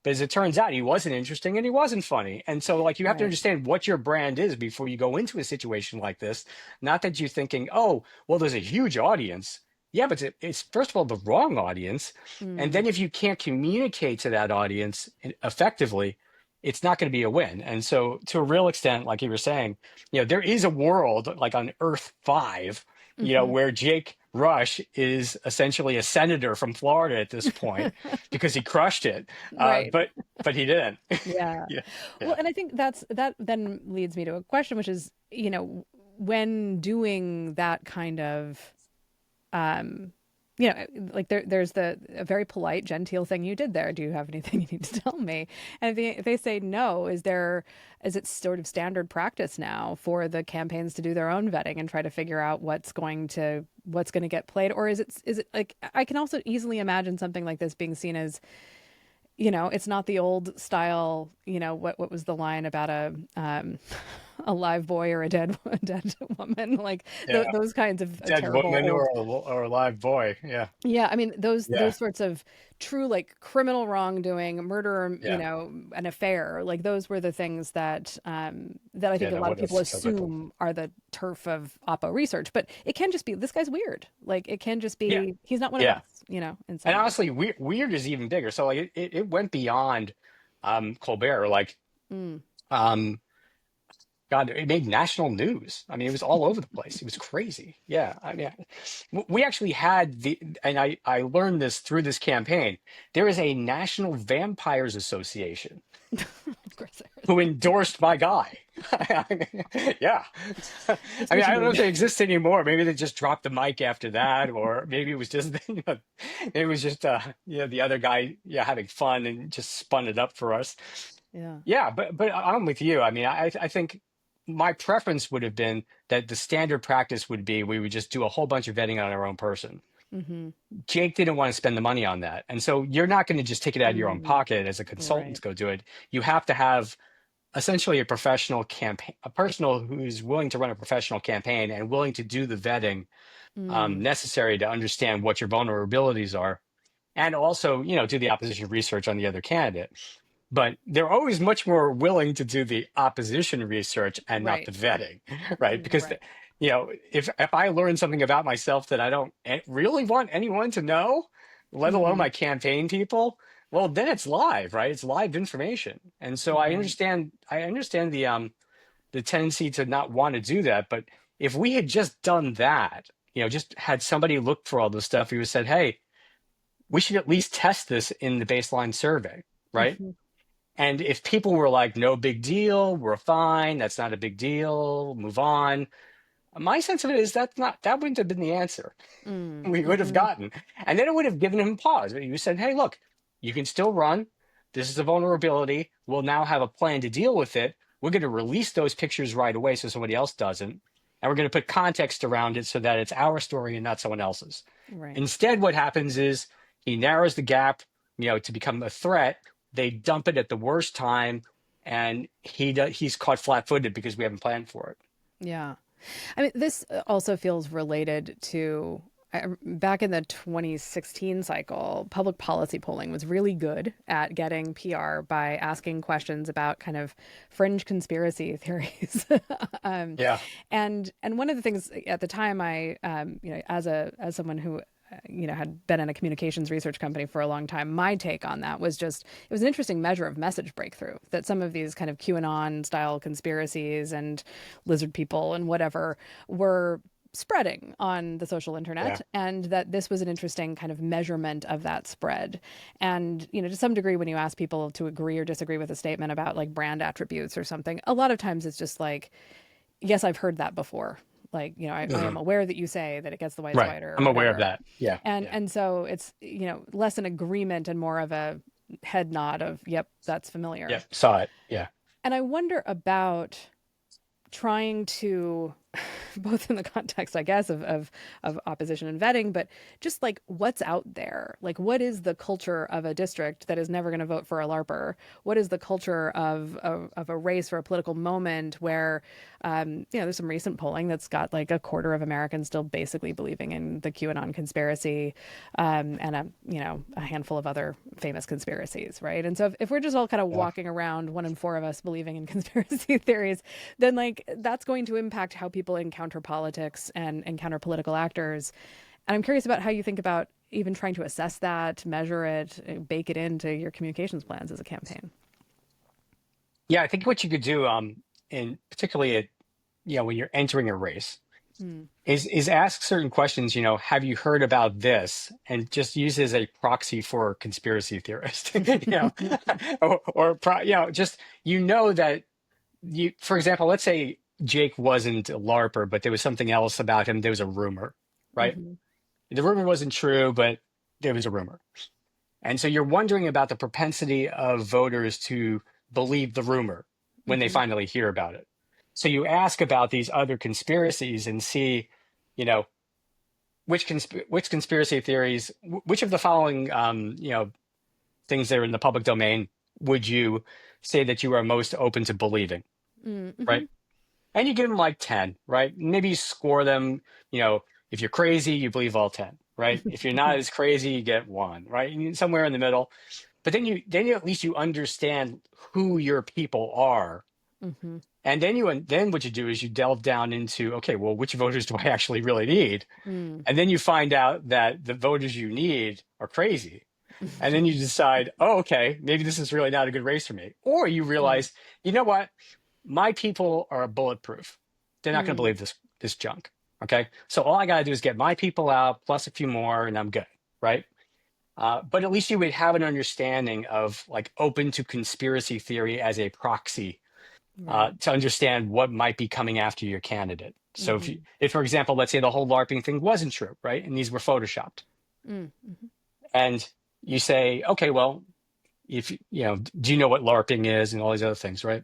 But as it turns out, he wasn't interesting and he wasn't funny. And so, like, you have to Right. understand what your brand is before you go into a situation like this. Not that you're thinking, "Oh, well, there's a huge audience." Yeah, but it's first of all the wrong audience. And Mm. then if you can't communicate to that audience effectively, it's not going to be a win. And so, to a real extent, like you were saying, there is a world like on Earth 5, Hmm. where Jake Rush is essentially a senator from Florida at this point because he crushed it. Right. But he didn't. Yeah. Yeah. Well, Yeah. and I think that then leads me to a question, which is, when doing that kind of, um, like there's a very polite, genteel thing you did there. Do you have anything you need to tell me? And if they say no, is it sort of standard practice now for the campaigns to do their own vetting and try to figure out what's going to get played, or is it like, I can also easily imagine something like this being seen as, it's not the old style, what was the line about a live boy or a dead woman, like Yeah. those kinds of Dead terrible woman old. or a live boy. Yeah. Yeah, I mean those Yeah. sorts of true like criminal wrongdoing, murder, Yeah. an affair, like those were the things that I Yeah. think a That lot of would people have ripple. assume are the turf of Oppo research. But it can just be this guy's weird. Like it can just Yeah. be he's not one of Yeah. us, in And some way. honestly, weird is even bigger. So like it went beyond Colbert. Like Mm. um God, it made national news. I mean, it was all over the place. It was crazy. Yeah. I mean, we actually had and I learned this through this campaign. There is a National Vampires Association Of course there is. who endorsed my guy. Yeah. That's I mean, what I you don't know if need. they exist anymore. Maybe they just dropped the mic after that, or maybe it was just, it was just, the other guy, yeah, having fun and just spun it up for us. Yeah. Yeah, but I'm with you. I mean, I think my preference would have been that the standard practice would be we would just do a whole bunch of vetting on our own person. Mm-hmm. Jake didn't want to spend the money on that. And so you're not going to just take it out of your own Mm. pocket as a consultant Right. to go do it. You have to have essentially a professional campaign, a person who's willing to run a professional campaign and willing to do the vetting Mm. necessary to understand what your vulnerabilities are, and also, do the opposition research on the other candidate. But they're always much more willing to do the opposition research and not Right. the vetting, right? Because Right. if I learn something about myself that I don't really want anyone to know, let alone Mm-hmm. my campaign people, well, then it's live, right? It's live information. And so Right. I understand the tendency to not want to do that. But if we had just done that, just had somebody look for all this stuff, we would have said, hey, we should at least test this in the baseline survey, right? Mm-hmm. And if people were like, no big deal, we're fine, that's not a big deal, move on. My sense of it is that wouldn't have been the answer Mm, we would have mm-hmm. gotten. And then it would have given him pause. You said, hey, look, you can still run. This is a vulnerability. We'll now have a plan to deal with it. We're going to release those pictures right away so somebody else doesn't. And we're going to put context around it so that it's our story and not someone else's. Right. Instead, what happens is he narrows the gap, to become a threat. They dump it at the worst time, and he's caught flat-footed because we haven't planned for it. Yeah. I mean, this also feels related to back in the 2016 cycle, public policy polling was really good at getting PR by asking questions about kind of fringe conspiracy theories. um, Yeah. and one of the things at the time, as someone who had been in a communications research company for a long time, my take on that was just it was an interesting measure of message breakthrough that some of these kind of QAnon style conspiracies and lizard people and whatever were spreading on the social internet, Yeah. and that this was an interesting kind of measurement of that spread. And to some degree, when you ask people to agree or disagree with a statement about like brand attributes or something, a lot of times it's just like, yes, I've heard that before. Like, I am Mhm. aware that you say that it gets the whites Right. whiter or I'm aware of whatever. that. Yeah. And Yeah. and so it's, less an agreement and more of a head nod of, yep, that's Yeah. familiar. Saw it. Yeah. And I wonder about trying to both in the context, I guess, of opposition and vetting, but just like what's out there, like what is the culture of a district that is never going to vote for a LARPer? What is the culture of a race or a political moment where, there's some recent polling that's got like a quarter of Americans still basically believing in the QAnon conspiracy, and a handful of other famous conspiracies, right? And so if we're just all kind of Yeah. walking around, 1 in 4 of us believing in conspiracy theories, then like that's going to impact how people encounter politics and encounter political actors. And I'm curious about how you think about even trying to assess that, measure it, bake it into your communications plans as a campaign. Yeah. I think what you could do, in particularly when you're entering a race, Mm. is ask certain questions. Have you heard about this? And just use it as a proxy for conspiracy theorist. Just that for example, let's say Jake wasn't a LARPer, but there was something else about him. There was a rumor, right? Mm-hmm. The rumor wasn't true, but there was a rumor. And so you're wondering about the propensity of voters to believe the rumor when they Mm-hmm. finally hear about it. So you ask about these other conspiracies and see, you know, which conspiracy theories, which of the following, things that are in the public domain would you say that you are most open to believing, Mm-hmm. right? And you give them like 10, right? Maybe you score them, you know, if you're crazy, you believe all 10, right? If you're not as crazy, you get one, right? Somewhere in the middle. But then at least you understand who your people are. Mm-hmm. And then what you do is you delve down into, okay, well, which voters do I actually really need? Mm. And then you find out that the voters you need are crazy. And then you decide, oh, okay, maybe this is really not a good race for me. Or you Mm. realize, you know what? My people are bulletproof. They're not going to Mm. believe this junk. Okay. So all I got to do is get my people out plus a few more and I'm good. Right. But at least you would have an understanding of like open to conspiracy theory as a proxy, Right. to understand what might be coming after your candidate. So Mm-hmm. if for example, let's say the whole LARPing thing wasn't true, right? And these were photoshopped, Mm-hmm. and you say, okay, well, if do you know what LARPing is and all these other things, right?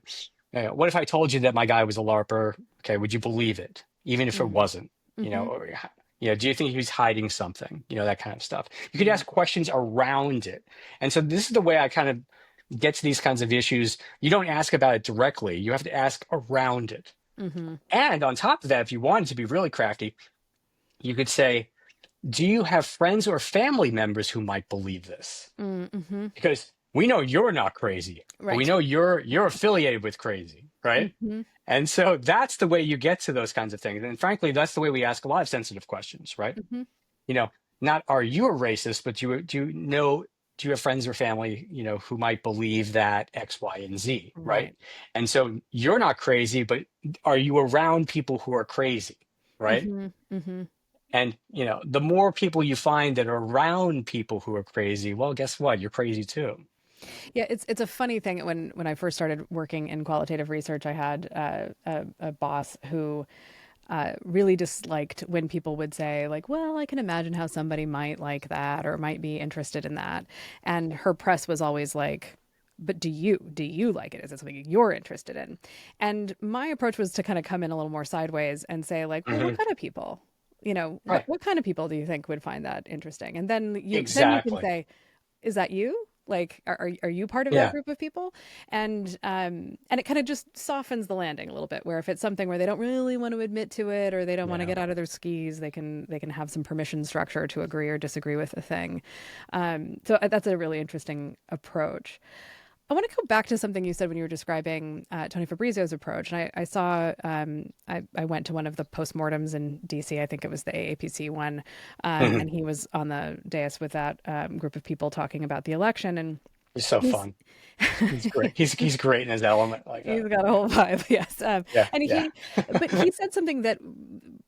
What if I told you that my guy was a LARPer? Okay, would you believe it, even if it Mm. wasn't? Mm-hmm. Or do you think he was hiding something? That kind of stuff. You could Yeah. ask questions around it, and so this is the way I kind of get to these kinds of issues. You don't ask about it directly; you have to ask around it. Mm-hmm. And on top of that, if you wanted to be really crafty, you could say, "Do you have friends or family members who might believe this?" Mm-hmm. Because we know you're not crazy, but we Right. know you're affiliated with crazy, right? Mm-hmm. And so that's the way you get to those kinds of things. And frankly, that's the way we ask a lot of sensitive questions, right? Mm-hmm. You know, not are you a racist, but do you have friends or family, who might believe that X, Y, and Z, right? Right. And so you're not crazy, but are you around people who are crazy, right? Mm-hmm. Mm-hmm. And the more people you find that are around people who are crazy, well, guess what? You're crazy too. Yeah, it's a funny thing. When I first started working in qualitative research, I had a boss who really disliked when people would say, like, well, I can imagine how somebody might like that or might be interested in that. And her press was always like, but do you like it? Is it something you're interested in? And my approach was to kind of come in a little more sideways and say, like, well, what Hmm. kind of people? Right. What kind of people do you think would find that interesting? And then you can Exactly. say, is that you? Like, are you part of that Yeah. group of people? And it kind of just softens the landing a little bit. Where if it's something where they don't really want to admit to it or they don't want to Yeah. get out of their skis, they can have some permission structure to agree or disagree with a thing. So that's a really interesting approach. I want to go back to something you said when you were describing Tony Fabrizio's approach. And I saw, I went to one of the postmortems in DC. I think it was the AAPC one. Hmm. And he was on the dais with that group of people talking about the election. And He's so he's, fun. He's great. He's great in his element like he's that. got a whole vibe, yes. Yeah. And Yeah. but he said something that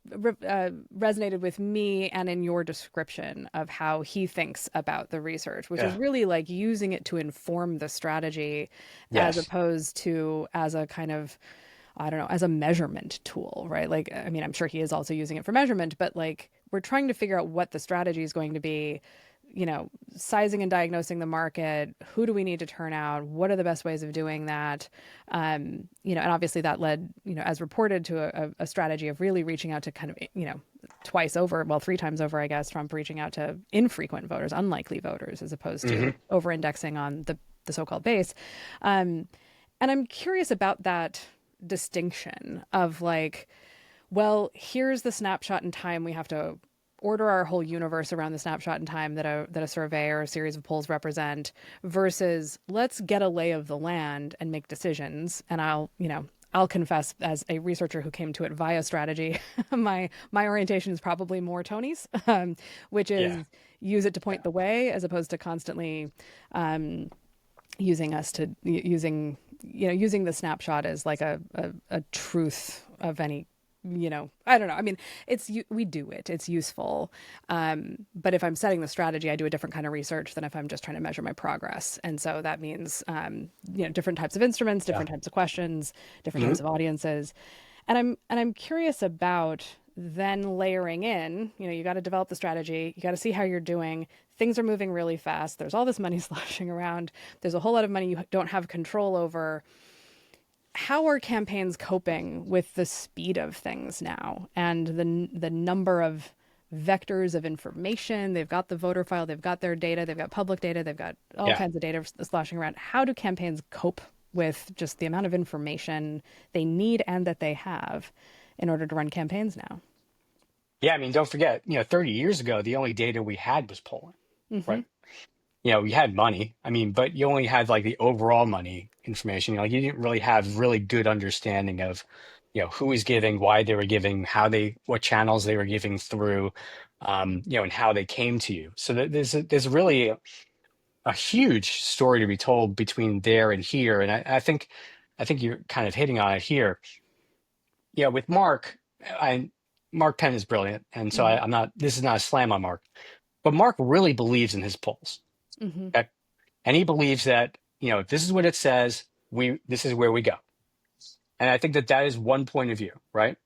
resonated with me and in your description of how he thinks about the research, which is Yeah. really like using it to inform the strategy as Yes. opposed to as a kind of, I don't know, as a measurement tool, right? Like, I mean, I'm sure he is also using it for measurement, but like we're trying to figure out what the strategy is going to be, sizing and diagnosing the market. Who do we need to turn out? What are the best ways of doing that? And obviously that led, as reported, to a strategy of really reaching out to kind of, twice over, well, three times over, I guess, Trump reaching out to infrequent voters, unlikely voters, as opposed Hmm. to over indexing on the so-called base. Um, and I'm curious about that distinction of like, well, here's the snapshot in time. We have to order our whole universe around the snapshot in time that a survey or a series of polls represent versus let's get a lay of the land and make decisions. And I'll confess, as a researcher who came to it via strategy, my orientation is probably more Tony's, which Yeah. is use it to Yeah. point the way as opposed to constantly using us to using the snapshot as like a truth of any, I don't know. I mean, we do it, it's useful. But if I'm setting the strategy, I do a different kind of research than if I'm just trying to measure my progress. And so that means different types of instruments, Yeah. different types of questions, different Hmm. types of audiences. And I'm curious about then layering in, you got to develop the strategy, you got to see how you're doing. Things are moving really fast. There's all this money sloshing around. There's a whole lot of money you don't have control over. How are campaigns coping with the speed of things now and the number of vectors of information? They've got the voter file, they've got their data, they've got public data, they've got all Yeah. kinds of data sloshing around. How do campaigns cope with just the amount of information they need and that they have in order to run campaigns now? Yeah. I mean, don't forget, 30 years ago, the only data we had was polling, Mm-hmm. right? We had money. I mean, but you only had like the overall money information. Like you didn't really have really good understanding of, who was giving, why they were giving, what channels they were giving through, and how they came to you. So there's really a huge story to be told between there and here. And I think you're kind of hitting on it here. Yeah, with Mark, Mark Penn is brilliant, and so Mm-hmm. I'm not. This is not a slam on Mark, but Mark really believes in his polls. Mm-hmm. Okay? And he believes that, if this is what it says, this is where we go. And I think that is one point of view, right?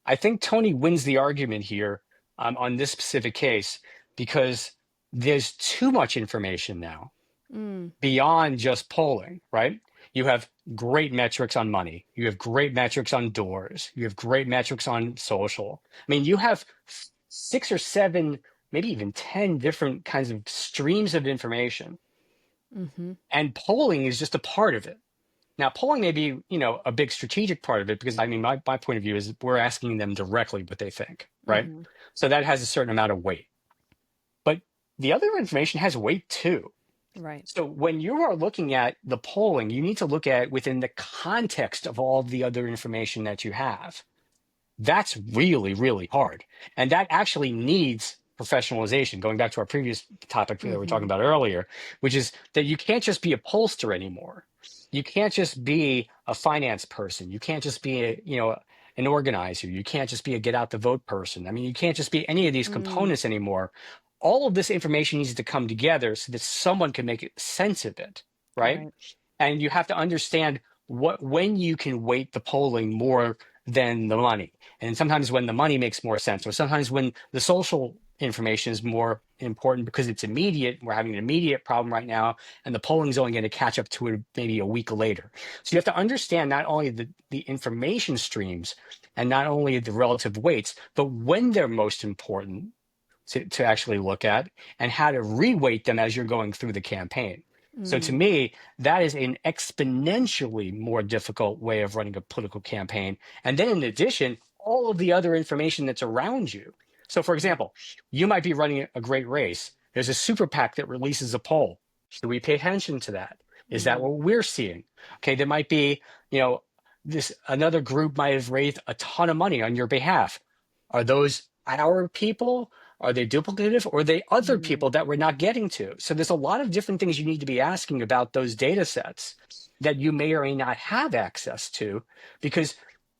I think Tony wins the argument here on this specific case because there's too much information now Mm. beyond just polling, right? You have great metrics on money. You have great metrics on doors. You have great metrics on social. I mean, you have six or seven, maybe even 10 different kinds of streams of information. Mm-hmm. And polling is just a part of it. Now, polling may be, a big strategic part of it because I mean, my point of view is we're asking them directly what they think, right? Mm-hmm. So that has a certain amount of weight. But the other information has weight too. Right. So when you are looking at the polling, you need to look at it within the context of all the other information that you have. That's really, really hard. And that actually needs professionalization, going back to our previous topic that we were talking Mm-hmm. about earlier, which is that you can't just be a pollster anymore. You can't just be a finance person. You can't just be an organizer. You can't just be a get out the vote person. I mean, you can't just be any of these Mm. components anymore. All of this information needs to come together so that someone can make sense of it, right? Right. And you have to understand when you can weight the polling more than the money. And sometimes when the money makes more sense, or sometimes when the social information is more important because it's immediate. We're having an immediate problem right now, and the polling's only going to catch up to it maybe a week later. So you have to understand not only the information streams and not only the relative weights, but when they're most important to actually look at, and how to reweight them as you're going through the campaign. So to Mm, me, that is an exponentially more difficult way of running a political campaign. And then in addition, all of the other information that's around you. So for right. example, you might be running a great race. There's a super PAC that releases a poll. Should we pay attention to that? Is that Mm, what we're seeing? Okay, there might be, you know, this another group might have raised a ton of money on your behalf. Are those our people? Are they duplicative, or are they other mm, people that we're not getting to? So there's a lot of different things you need to be asking about those data sets that you may or may not have access to, because,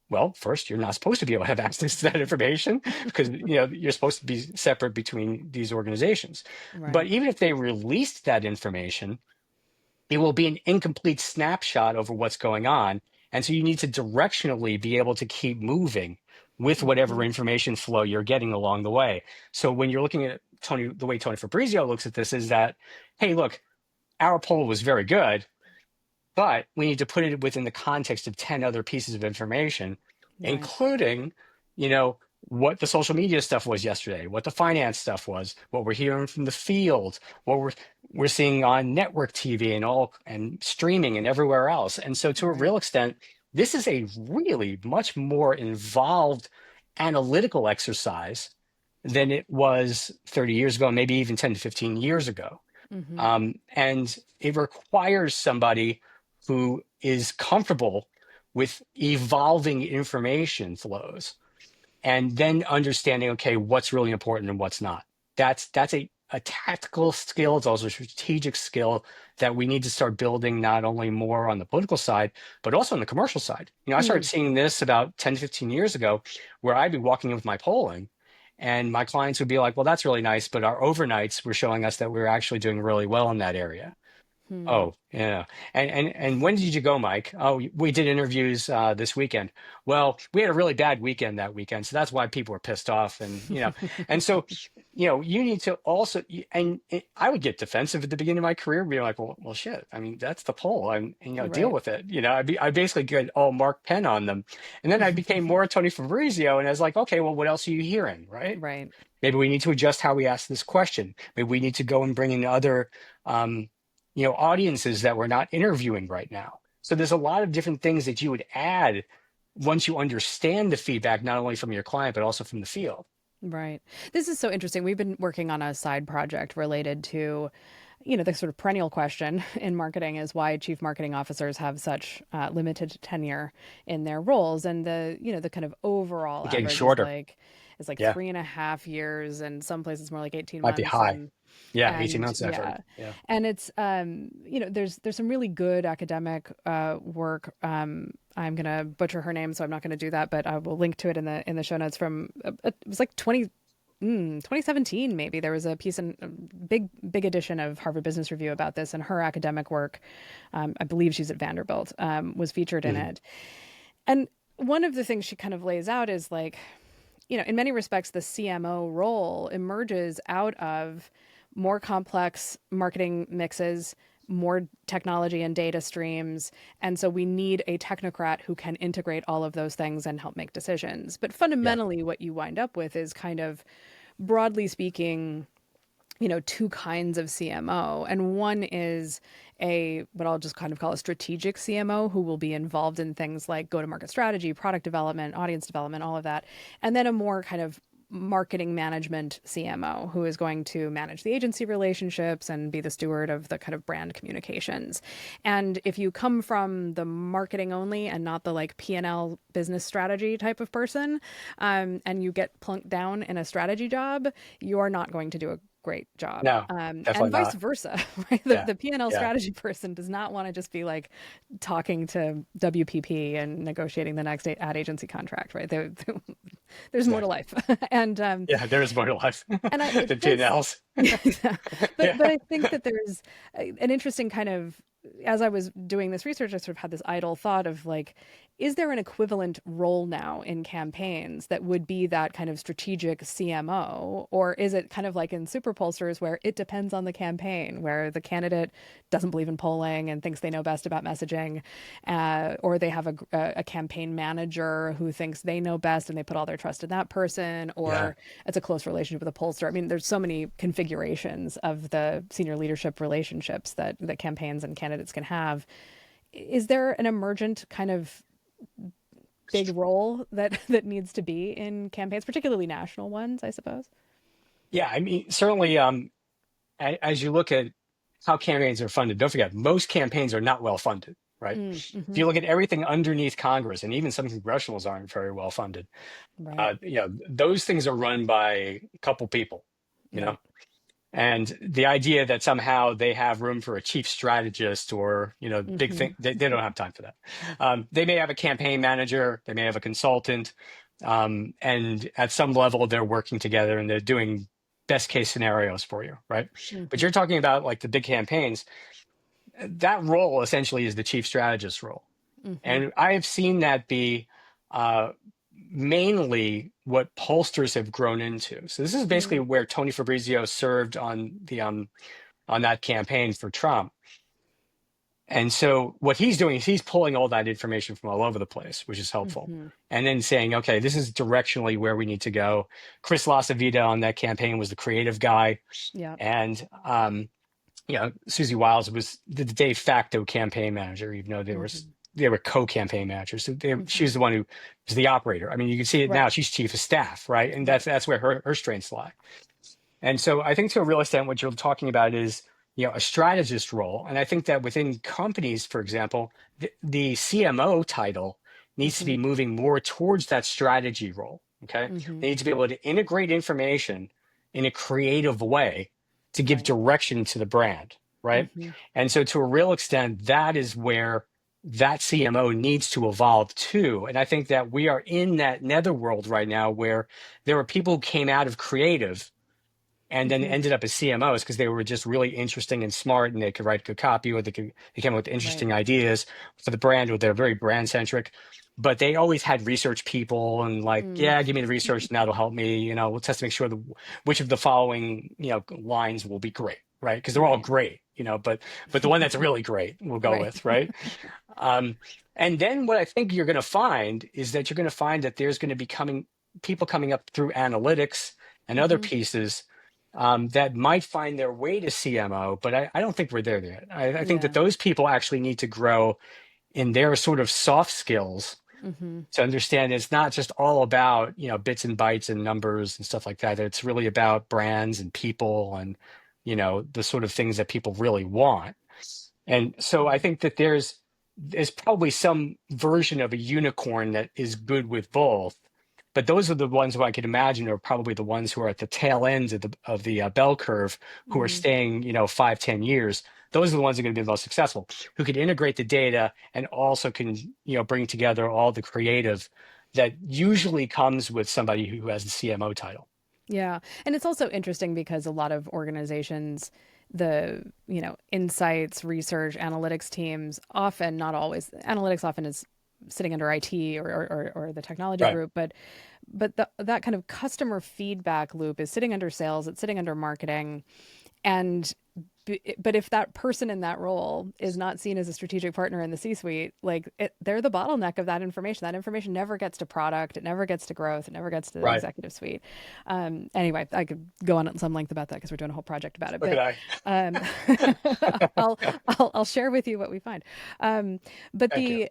well, first, you're not supposed to be able to have access to that information because you're supposed to be separate between these organizations. But right. even if they released that information, it will be an incomplete snapshot over what's going on. And so you need to directionally be able to keep moving with whatever Hmm. information flow you're getting along the way. So when you're looking at Tony, the way Tony Fabrizio looks at this is that, hey, look, our poll was very good, but we need to put it within the context of 10 other pieces of information, Right. including, you know, what the social media stuff was yesterday, what the finance stuff was, what we're hearing from the field, what we're seeing on network TV and all and streaming and everywhere else. And so to a Right. real extent, this is a really much more involved analytical exercise than it was 30 years ago, maybe even 10 to 15 years ago. Hmm. And it requires somebody who is comfortable with evolving information flows and then understanding, okay, what's really important and what's not. That's a tactical skill. It's also a strategic skill that we need to start building not only more on the political side, but also on the commercial side. I started Mm, seeing this about 10 to 15 years ago, where I'd be walking in with my polling and my clients would be like, well, that's really nice, but our overnights were showing us that we were actually doing really well in that area. hmm. Oh, yeah. And when did you go, Mike? Oh, we did interviews this weekend. Well, we had a really bad weekend that weekend, so that's why people were pissed off. And so, you need to also, I would get defensive at the beginning of my career, being like, well, shit. I mean, that's the poll. Deal Right. with it. I basically get all Mark Penn on them, and then I became more Tony Fabrizio, and I was like, okay, well, what else are you hearing, right? Right. Maybe we need to adjust how we ask this question. Maybe we need to go and bring in other, um, audiences that we're not interviewing right now. So there's a lot of different things that you would add once you understand the feedback, not only from your client, but also from the field. Right. This is so interesting. We've been working on a side project related to, the sort of perennial question in marketing is why chief marketing officers have such limited tenure in their roles, and the kind of overall Getting average is shorter. like Yeah. 3.5 years, and some places more like 18 Might be months, high. Yeah. 18 and months I've heard. yeah, Yeah. and it's there's some really good academic work. I'm gonna butcher her name, so I'm not gonna do that, but I will link to it in the show notes from it was like 2017 maybe. There was a piece in a big edition of Harvard Business Review about this, and her academic work, I believe she's at Vanderbilt, was featured in Mhm. it. And one of the things she kind of lays out is like, in many respects, the CMO role emerges out of more complex marketing mixes, more technology and data streams. And so we need a technocrat who can integrate all of those things and help make decisions. But Yeah. fundamentally, what you wind up with is kind of, broadly speaking, two kinds of CMO. And one is what I'll just kind of call a strategic CMO who will be involved in things like go to market strategy, product development, audience development, all of that. And then a more kind of marketing management CMO who is going to manage the agency relationships and be the steward of the kind of brand communications. And if you come from the marketing only and not the like P&L business strategy type of person, and you get plunked down in a strategy job, you're not going to do a great job. No, And definitely vice not. versa, right? Yeah. The P&L Yeah. strategy person does not want to just be like talking to WPP and negotiating the next ad agency contract, right? There's more to Exactly. life. and Yeah. There is more to life it than feels, P&Ls. yeah. But Yeah. I think that there's an interesting kind of, as I was doing this research, I sort of had this idle thought of like, is there an equivalent role now in campaigns that would be that kind of strategic CMO? Or is it kind of like in super pollsters where it depends on the campaign, where the candidate doesn't believe in polling and thinks they know best about messaging, or they have a campaign manager who thinks they know best and they put all their trust in that person, Yeah. or it's a close relationship with a pollster? I mean, there's so many configurations of the senior leadership relationships that campaigns and candidates can have. Is there an emergent kind of big role that needs to be in campaigns, particularly national ones, I suppose? Yeah, I mean, certainly, as you look at how campaigns are funded, don't forget, most campaigns are not well funded, right? If Mm-hmm. you look at everything underneath Congress, and even some congressionals aren't very well funded, Right. those things are run by a couple people, you know? Right. And the idea that somehow they have room for a chief strategist or, big Mm-hmm. thing, they don't have time for that. They may have a campaign manager, they may have a consultant, and at some level they're working together and they're doing best case scenarios for you, right? But Mm-hmm. you're talking about like the big campaigns, that role essentially is the chief strategist role. Mm-hmm. And I have seen that be uh, mainly what pollsters have grown into. So this is basically Mm. where Tony Fabrizio served on that campaign for Trump. And so what he's doing is he's pulling all that information from all over the place, which is helpful. Mm-hmm. And then saying, okay, this is directionally where we need to go. Chris Lasavita on that campaign was the creative guy. Yeah. And Susie Wiles was the de facto campaign manager, even though Mm-hmm. they were co-campaign managers. So she Mm-hmm. was the one who was the operator. I mean, you can see it now. Right. She's chief of staff, right? And Right. that's where her strengths lie. And so I think to a real extent, what you're talking about is, a strategist role. And I think that within companies, for example, the CMO title needs to Mm-hmm. be moving more towards that strategy role. Okay. Mm-hmm. They need to be able to integrate information in a creative way to give Right. direction to the brand. Right. Mm-hmm. And so to a real extent, that is where that CMO needs to evolve too. And I think that we are in that netherworld right now where there are people who came out of creative and then Mm-hmm. ended up as CMOs because they were just really interesting and smart and they could write good copy or they came up with Right. interesting ideas for the brand or they're very brand centric. But they always had research people and like, Mm. yeah, give me the research and that'll help me. We'll test to make sure which of the following, lines will be great, right? Because they're all Right. great, but the one that's really great we'll go Right. with, right? Um, and then what I think you're going to find is that you're going to find that there's going to be people coming up through analytics and other Mm-hmm. pieces that might find their way to CMO, but I don't think we're there yet. I think that Yeah. those people actually need to grow in their sort of soft skills Mm-hmm. to understand it's not just all about, bits and bytes and numbers and stuff like that. It's really about brands and people and, the sort of things that people really want. And so I think that there's probably some version of a unicorn that is good with both. But those are the ones who I could imagine are probably the ones who are at the tail ends of the bell curve, who are Mm-hmm. staying, 5, 10 years. Those are the ones that are going to be the most successful, who can integrate the data and also can, bring together all the creative that usually comes with somebody who has the CMO title. Yeah. And it's also interesting because a lot of organizations, insights, research, analytics teams often, not always, analytics often is sitting under IT or the technology Right. group, but that kind of customer feedback loop is sitting under sales, it's sitting under marketing. And but if that person in that role is not seen as a strategic partner in the C-suite, they're the bottleneck of that information. That information never gets to product, it never gets to growth, it never gets to the Right. executive suite. Anyway, I could go on at some length about that because we're doing a whole project about it. Look But at um, I'll share with you what we find. But Thank you.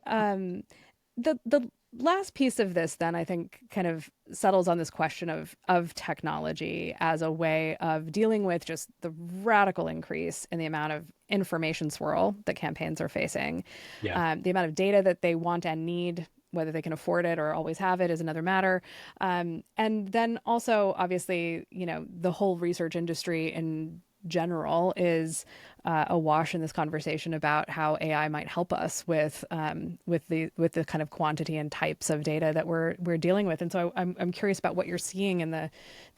the last piece of this then I think kind of settles on this question of technology as a way of dealing with just the radical increase in the amount of information swirl that campaigns are facing. Yeah. The amount of data that they want and need, whether they can afford it or always have it, is another matter. And then also, obviously, the whole research industry in general is awash in this conversation about how AI might help us with the kind of quantity and types of data that we're dealing with. And so I'm curious about what you're seeing in the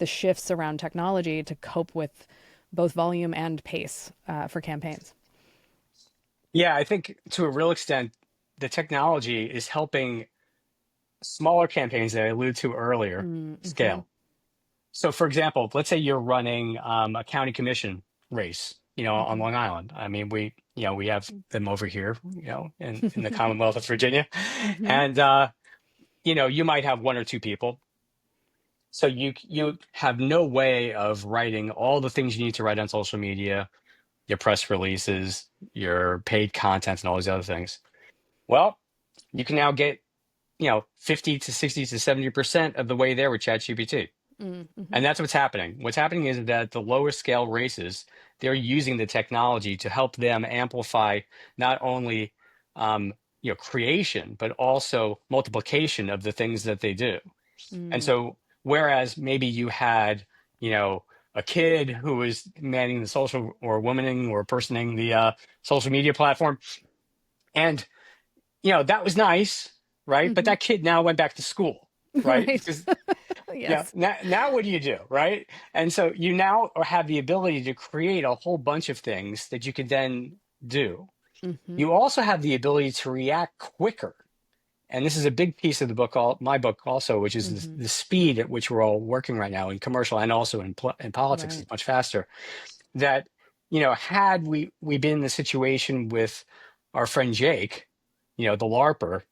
shifts around technology to cope with both volume and pace for campaigns. Yeah, I think to a real extent, the technology is helping smaller campaigns that I alluded to earlier Mm-hmm. scale. So, for example, let's say you're running a county commission race, on Mm-hmm. Long Island. I mean, we have them over here, in the Commonwealth of Virginia, Mm-hmm. and you might have one or two people. So you have no way of writing all the things you need to write on social media, your press releases, your paid content, and all these other things. Well, you can now get 50 to 60 to 70% of the way there with ChatGPT. Mm-hmm. And that's what's happening. What's happening is that the lower scale races, they're using the technology to help them amplify not only creation, but also multiplication of the things that they do. And Mm. so, whereas maybe you had, a kid who was manning the social or womaning or personing the social media platform, and that was nice, right? But Mm-hmm. that kid now went back to school, right? Right. Because Yes. now what do you do, right? And so you now have the ability to create a whole bunch of things that you could then do. Mm-hmm. You also have the ability to react quicker. And this is a big piece of the book, my book also, which is Mm-hmm. the speed at which we're all working right now in commercial and also in politics Right. is much faster. That, had we been in the situation with our friend Jake, the LARPer,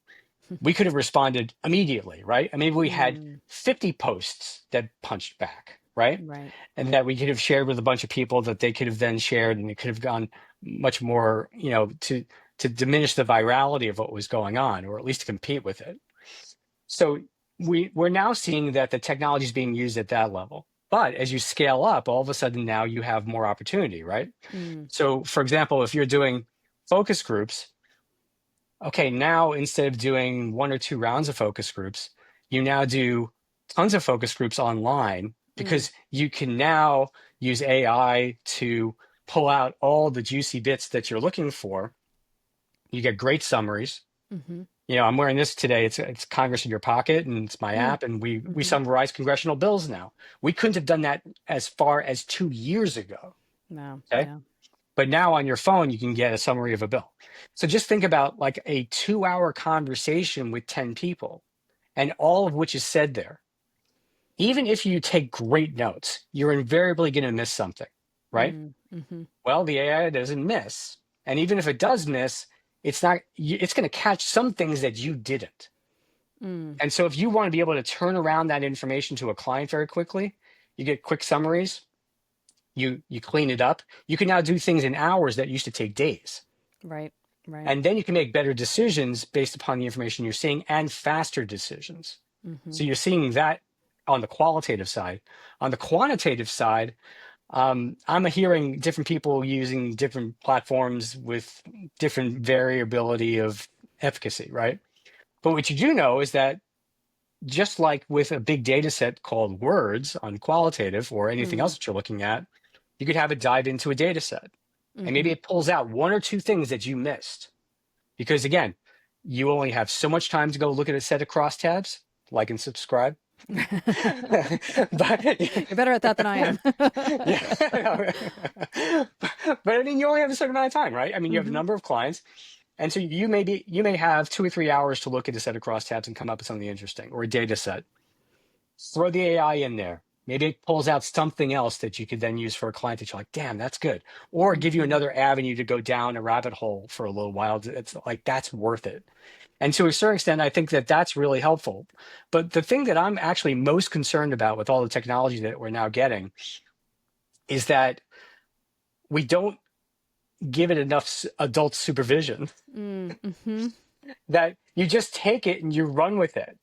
we could have responded immediately, right? I mean, we had Mm. 50 posts that punched back, right? Right. And that we could have shared with a bunch of people that they could have then shared, and it could have gone much more, to diminish the virality of what was going on, or at least to compete with it. So we're now seeing that the technology is being used at that level. But as you scale up, all of a sudden now you have more opportunity, right? Mm. So, for example, if you're doing focus groups, okay, now instead of doing one or two rounds of focus groups, you now do tons of focus groups online Mm. because you can now use AI to pull out all the juicy bits that you're looking for. You get great summaries. Mm-hmm. I'm wearing this today. It's Congress in your pocket, and it's my Mm. app, and we Mm-hmm. summarize congressional bills now. We couldn't have done that as far as 2 years ago. No. Okay. Yeah. But now on your phone, you can get a summary of a bill. So just think about like a 2 hour conversation with 10 people and all of which is said there. Even if you take great notes, you're invariably going to miss something, right? Mm. Mm-hmm. Well, the AI doesn't miss. And even if it does miss, it's going to catch some things that you didn't. Mm. And so if you want to be able to turn around that information to a client very quickly, you get quick summaries, you clean it up. You can now do things in hours that used to take days. Right. Right. And then you can make better decisions based upon the information you're seeing and faster decisions. Mm-hmm. So you're seeing that on the qualitative side. On the quantitative side, I'm hearing different people using different platforms with different variability of efficacy, right? But what you do know is that just like with a big data set called words on qualitative or anything Mm. else that you're looking at, you could have it dive into a data set. And maybe Mm-hmm. it pulls out one or two things that you missed. Because again, you only have so much time to go look at a set of crosstabs, like and subscribe. But You're better at that than I am. yeah, but I mean, you only have a certain amount of time, right? I mean, you have a Mm-hmm. number of clients, and so you may have 2 or 3 hours to look at a set of crosstabs and come up with something interesting or a data set. Throw the AI in there. Maybe it pulls out something else that you could then use for a client that you're like, damn, that's good. Or give you Mm-hmm. another avenue to go down a rabbit hole for a little while. It's like, that's worth it. And to a certain extent, I think that that's really helpful. But the thing that I'm actually most concerned about with all the technology that we're now getting is that we don't give it enough adult supervision, Mm-hmm. that you just take it and you run with it.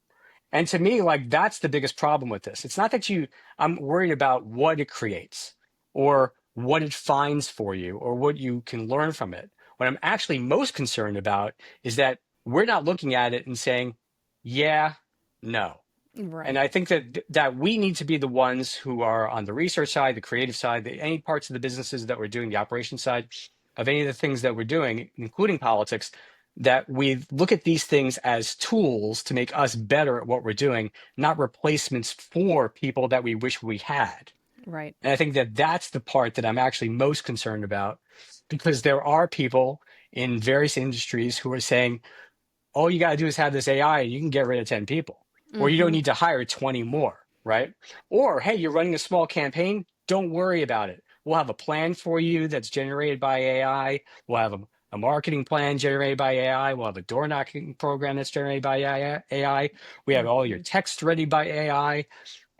And to me, like that's the biggest problem with this. It's not that I'm worried about what it creates or what it finds for you or what you can learn from it. What I'm actually most concerned about is that we're not looking at it and saying, yeah, no. And Right. I think that we need to be the ones who are on the research side, the creative side, any parts of the businesses that we're doing, the operations side of any of the things that we're doing, including politics, that we look at these things as tools to make us better at what we're doing, not replacements for people that we wish we had. Right. And I think that that's the part that I'm actually most concerned about, because there are people in various industries who are saying, all you got to do is have this AI and you can get rid of 10 people, or you don't Mm-hmm. need to hire 20 more, right? Or, hey, you're running a small campaign. Don't worry about it. We'll have a plan for you that's generated by AI. We'll have a marketing plan generated by AI. We'll have a door knocking program that's generated by AI. We have all your Mm-hmm. text ready by AI.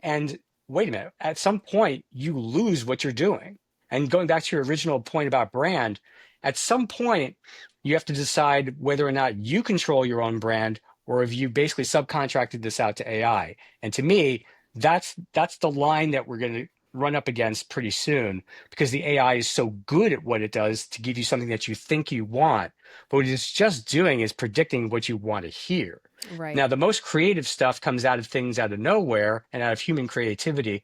And wait a minute, at some point, you lose what you're doing. And going back to your original point about brand, at some point, you have to decide whether or not you control your own brand or if you basically subcontracted this out to AI. And to me, that's the line that we're going to run up against pretty soon because the AI is so good at what it does to give you something that you think you want. But what it's just doing is predicting what you want to hear. Right. Now, the most creative stuff comes out of things out of nowhere and out of human creativity.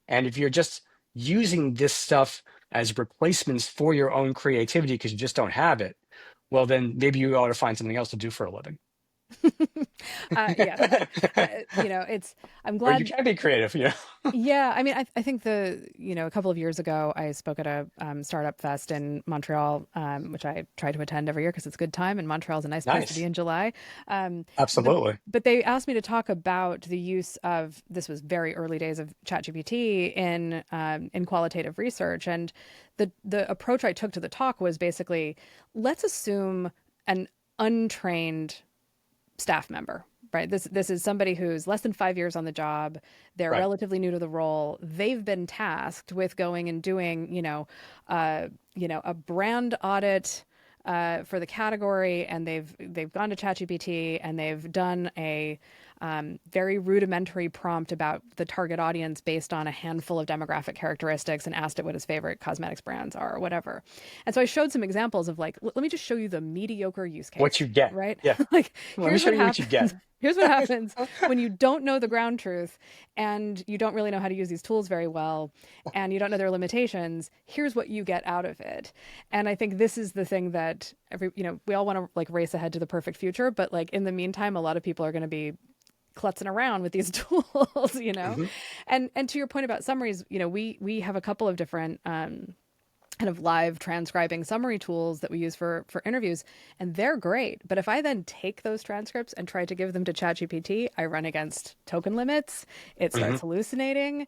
And if you're just using this stuff as replacements for your own creativity because you just don't have it, well, then maybe you ought to find something else to do for a living. Yeah. It's, I'm Or you glad. can be creative, you know? Yeah, I mean, I think a couple of years ago, I spoke at a startup fest in Montreal, which I try to attend every year because it's a good time, and Montreal's a nice place to be Nice. in July. But Absolutely. they asked me to talk about the use of, this was very early days of ChatGPT in qualitative research, and the approach I took to the talk was basically, let's assume an untrained staff member, right? This is somebody who's less than 5 years on the job. They're Right. relatively new to the role. They've been tasked with going and doing, a brand audit for the category, and they've gone to ChatGPT and they've done a very rudimentary prompt about the target audience based on a handful of demographic characteristics and asked it what his favorite cosmetics brands are or whatever. And so I showed some examples of like, let me just show you the mediocre use What case, you get. right? Yeah. Like, Let me here's show what you what you happens. get. Here's what happens when you don't know the ground truth and you don't really know how to use these tools very well and you don't know their limitations. Here's what you get out of it. And I think this is the thing that we all want to like race ahead to the perfect future, but like in the meantime, a lot of people are going to be klutzing around with these tools. Hmm. And to your point about summaries, we have a couple of different kind of live transcribing summary tools that we use for interviews, and they're great. But if I then take those transcripts and try to give them to ChatGPT, I run against token limits. It Hmm. starts hallucinating,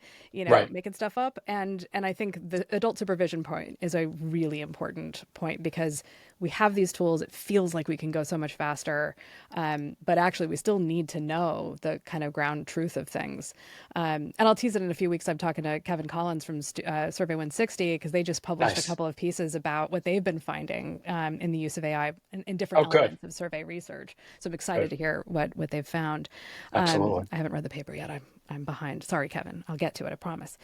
Right. making stuff up. And I think the adult supervision point is a really important point because we have these tools. It feels like we can go so much faster, but actually we still need to know the kind of ground truth of things. And I'll tease it in a few weeks. I'm talking to Kevin Collins from Survey 160 because they just published a Nice. couple of pieces about what they've been finding in the use of AI in different Oh, good. elements of survey research. So I'm excited Good. to hear what they've found. Absolutely. I haven't read the paper yet. I'm behind. Sorry, Kevin. I'll get to it. I promise.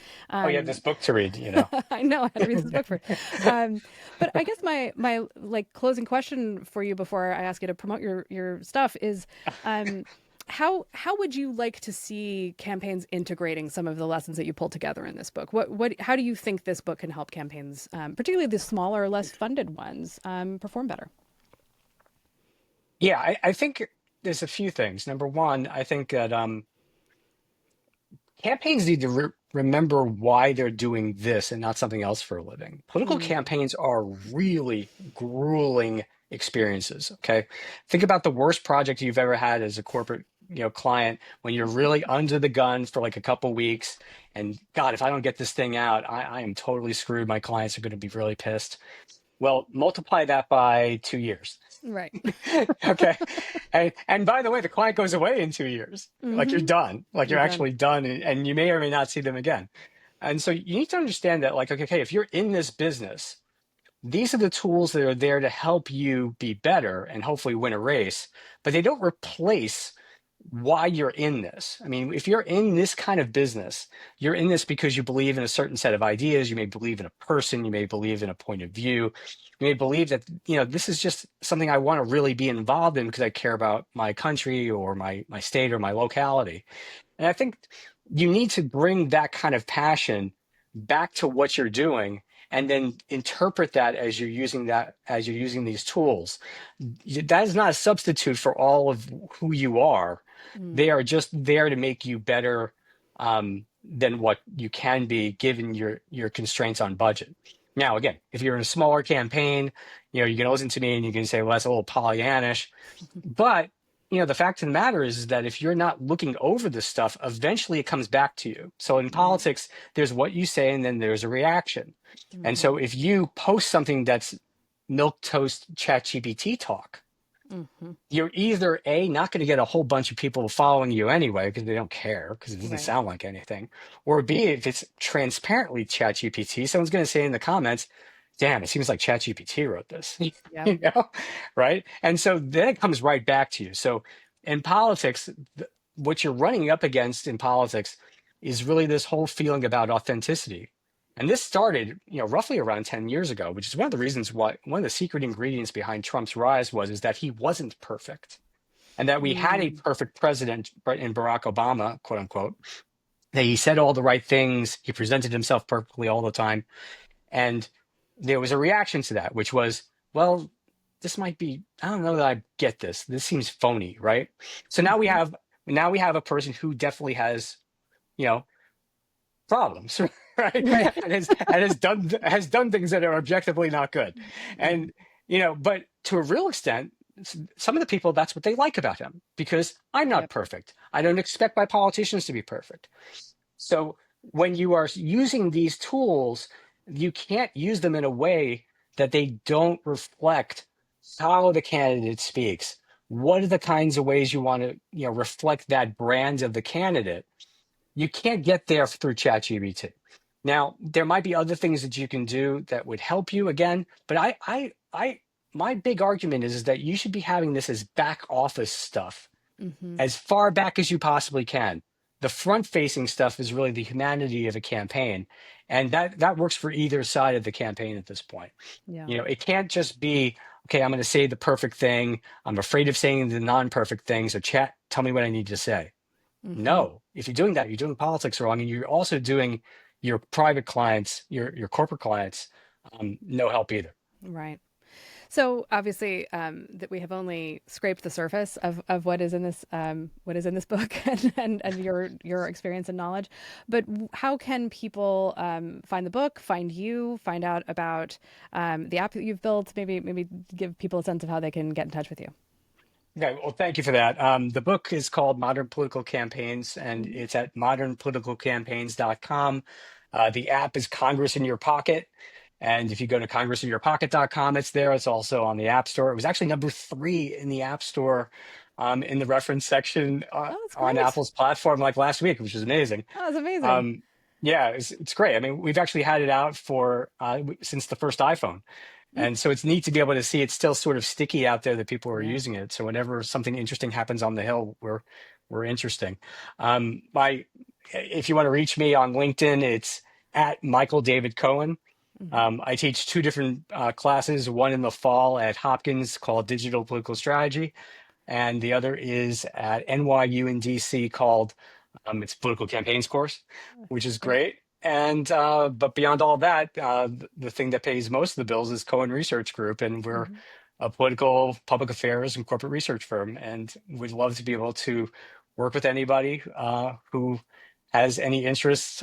Oh, you have Um, this book to read, you know? I know I had to read this book for. Um, but I guess my like closing question for you before I ask you to promote your stuff is, um, how would you like to see campaigns integrating some of the lessons that you pulled together in this book? What how do you think this book can help campaigns, particularly the smaller, less funded ones, perform better? Yeah, I think there's a few things. Number one, I think that campaigns need to remember why they're doing this and not something else for a living. Political Mm, campaigns are really grueling experiences. Okay, think about the worst project you've ever had as a corporate, client when you're really under the gun for like a couple weeks, and God, if I don't get this thing out, I am totally screwed. My clients are going to be really pissed. Well, multiply that by 2 years. right. Okay. And by the way, the client goes away in 2 years. Like you're Mm-hmm. done. Like You're you're done. actually done and you may or may not see them again. And so you need to understand that like, okay, if you're in this business, these are the tools that are there to help you be better and hopefully win a race, but they don't replace why you're in this. I mean, if you're in this kind of business, you're in this because you believe in a certain set of ideas. You may believe in a person. You may believe in a point of view. You may believe that, this is just something I want to really be involved in because I care about my country or my state or my locality. And I think you need to bring that kind of passion back to what you're doing and then interpret that as you're using these tools. That is not a substitute for all of who you are. Mm, They are just there to make you better than what you can be given your constraints on budget. Now, again, if you're in a smaller campaign, you can listen to me and you can say, well, that's a little Pollyannish. But, the fact of the matter is that if you're not looking over this stuff, eventually it comes back to you. So in Right. politics, there's what you say and then there's a reaction. And Mm-hmm. so if you post something that's milk toast ChatGPT talk, Mm-hmm. you're either A, not going to get a whole bunch of people following you anyway because they don't care because it doesn't Right. sound like anything, or B, if it's transparently ChatGPT, someone's going to say in the comments, damn, it seems like ChatGPT wrote this, Yep. right? And so then it comes right back to you. So in politics, what you're running up against in politics is really this whole feeling about authenticity. And this started, roughly around 10 years ago, which is one of the reasons why one of the secret ingredients behind Trump's rise is that he wasn't perfect. And that we had a Mm. perfect president in Barack Obama, quote unquote, that he said all the right things, he presented himself perfectly all the time. And there was a reaction to that, which was, well, this might be, I don't know that I get this. This seems phony, right? So Mm-hmm. now we have a person who definitely has, you know, problems, right? Right. And has done things that are objectively not good. Mm-hmm. And but to a real extent, some of the people, that's what they like about him, because I'm not Yep. perfect. I don't expect my politicians to be perfect. So when you are using these tools, you can't use them in a way that they don't reflect how the candidate speaks. What are the kinds of ways you want to, reflect that brand of the candidate? You can't get there through ChatGPT. Now, there might be other things that you can do that would help you again, but my big argument is that you should be having this as back office stuff Mm-hmm. as far back as you possibly can. The front facing stuff is really the humanity of a campaign. And that works for either side of the campaign at this point. Yeah. It can't just be, okay, I'm going to say the perfect thing. I'm afraid of saying the non-perfect thing. So chat, tell me what I need to say. Mm-hmm. No, if you're doing that, you're doing politics wrong, and you're also doing your private clients, your corporate clients, no help either. Right. So obviously, that we have only scraped the surface of what is in this book and your experience and knowledge. But how can people find the book, find you, find out about the app that you've built? Maybe give people a sense of how they can get in touch with you. Okay, well, thank you for that. The book is called Modern Political Campaigns, and Mhm. it's at modernpoliticalcampaigns.com. The app is Congress in Your Pocket. And if you go to congressinyourpocket.com, it's there. It's also on the App Store. It was actually number 3 in the App Store in the reference section Oh, that's on great. Apple's platform like last week, which is amazing. Oh, that's amazing. Um, yeah, it's great. I mean, we've actually had it out for since the first iPhone. Mm. And so it's neat to be able to see it's still sort of sticky out there that people are Yeah. using it. So whenever something interesting happens on the Hill, we're interesting. If you want to reach me on LinkedIn, it's at Michael David Cohen. Hmm. I teach 2 different classes, one in the fall at Hopkins called Digital Political Strategy, and the other is at NYU in DC called it's Political Campaigns course, which is Great. great. And but beyond all that, the thing that pays most of the bills is Cohen Research Group, and we're Hmm. a political, public affairs, and corporate research firm, and we'd love to be able to work with anybody who has any interests,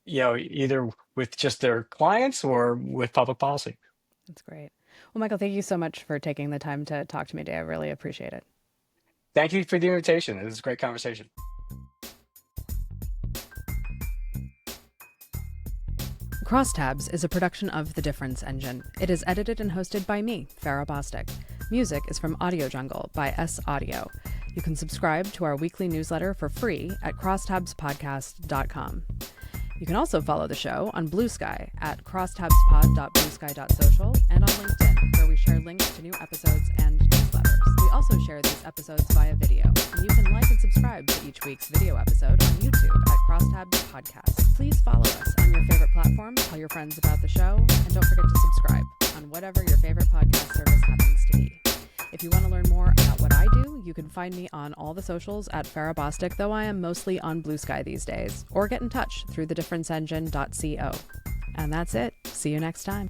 either with just their clients or with public policy. That's great. Well, Michael, thank you so much for taking the time to talk to me today. I really appreciate it. Thank you for the invitation. It was a great conversation. Crosstabs is a production of The Difference Engine. It is edited and hosted by me, Farrah Bostic. Music is from Audio Jungle by S Audio. You can subscribe to our weekly newsletter for free at crosstabspodcast.com. You can also follow the show on Blue Sky at crosstabspod.bluesky.social and on LinkedIn, where we share links to new episodes and newsletters. We also share these episodes via video, and you can like and subscribe to each week's video episode on YouTube at Crosstabs Podcast. Please follow us on your favorite platform, tell your friends about the show, and don't forget to subscribe on whatever your favorite podcast service happens to be. If you want to learn more about what I do, you can find me on all the socials at Farrah Bostic, though I am mostly on Blue Sky these days, or get in touch through thedifferenceengine.co. And that's it. See you next time.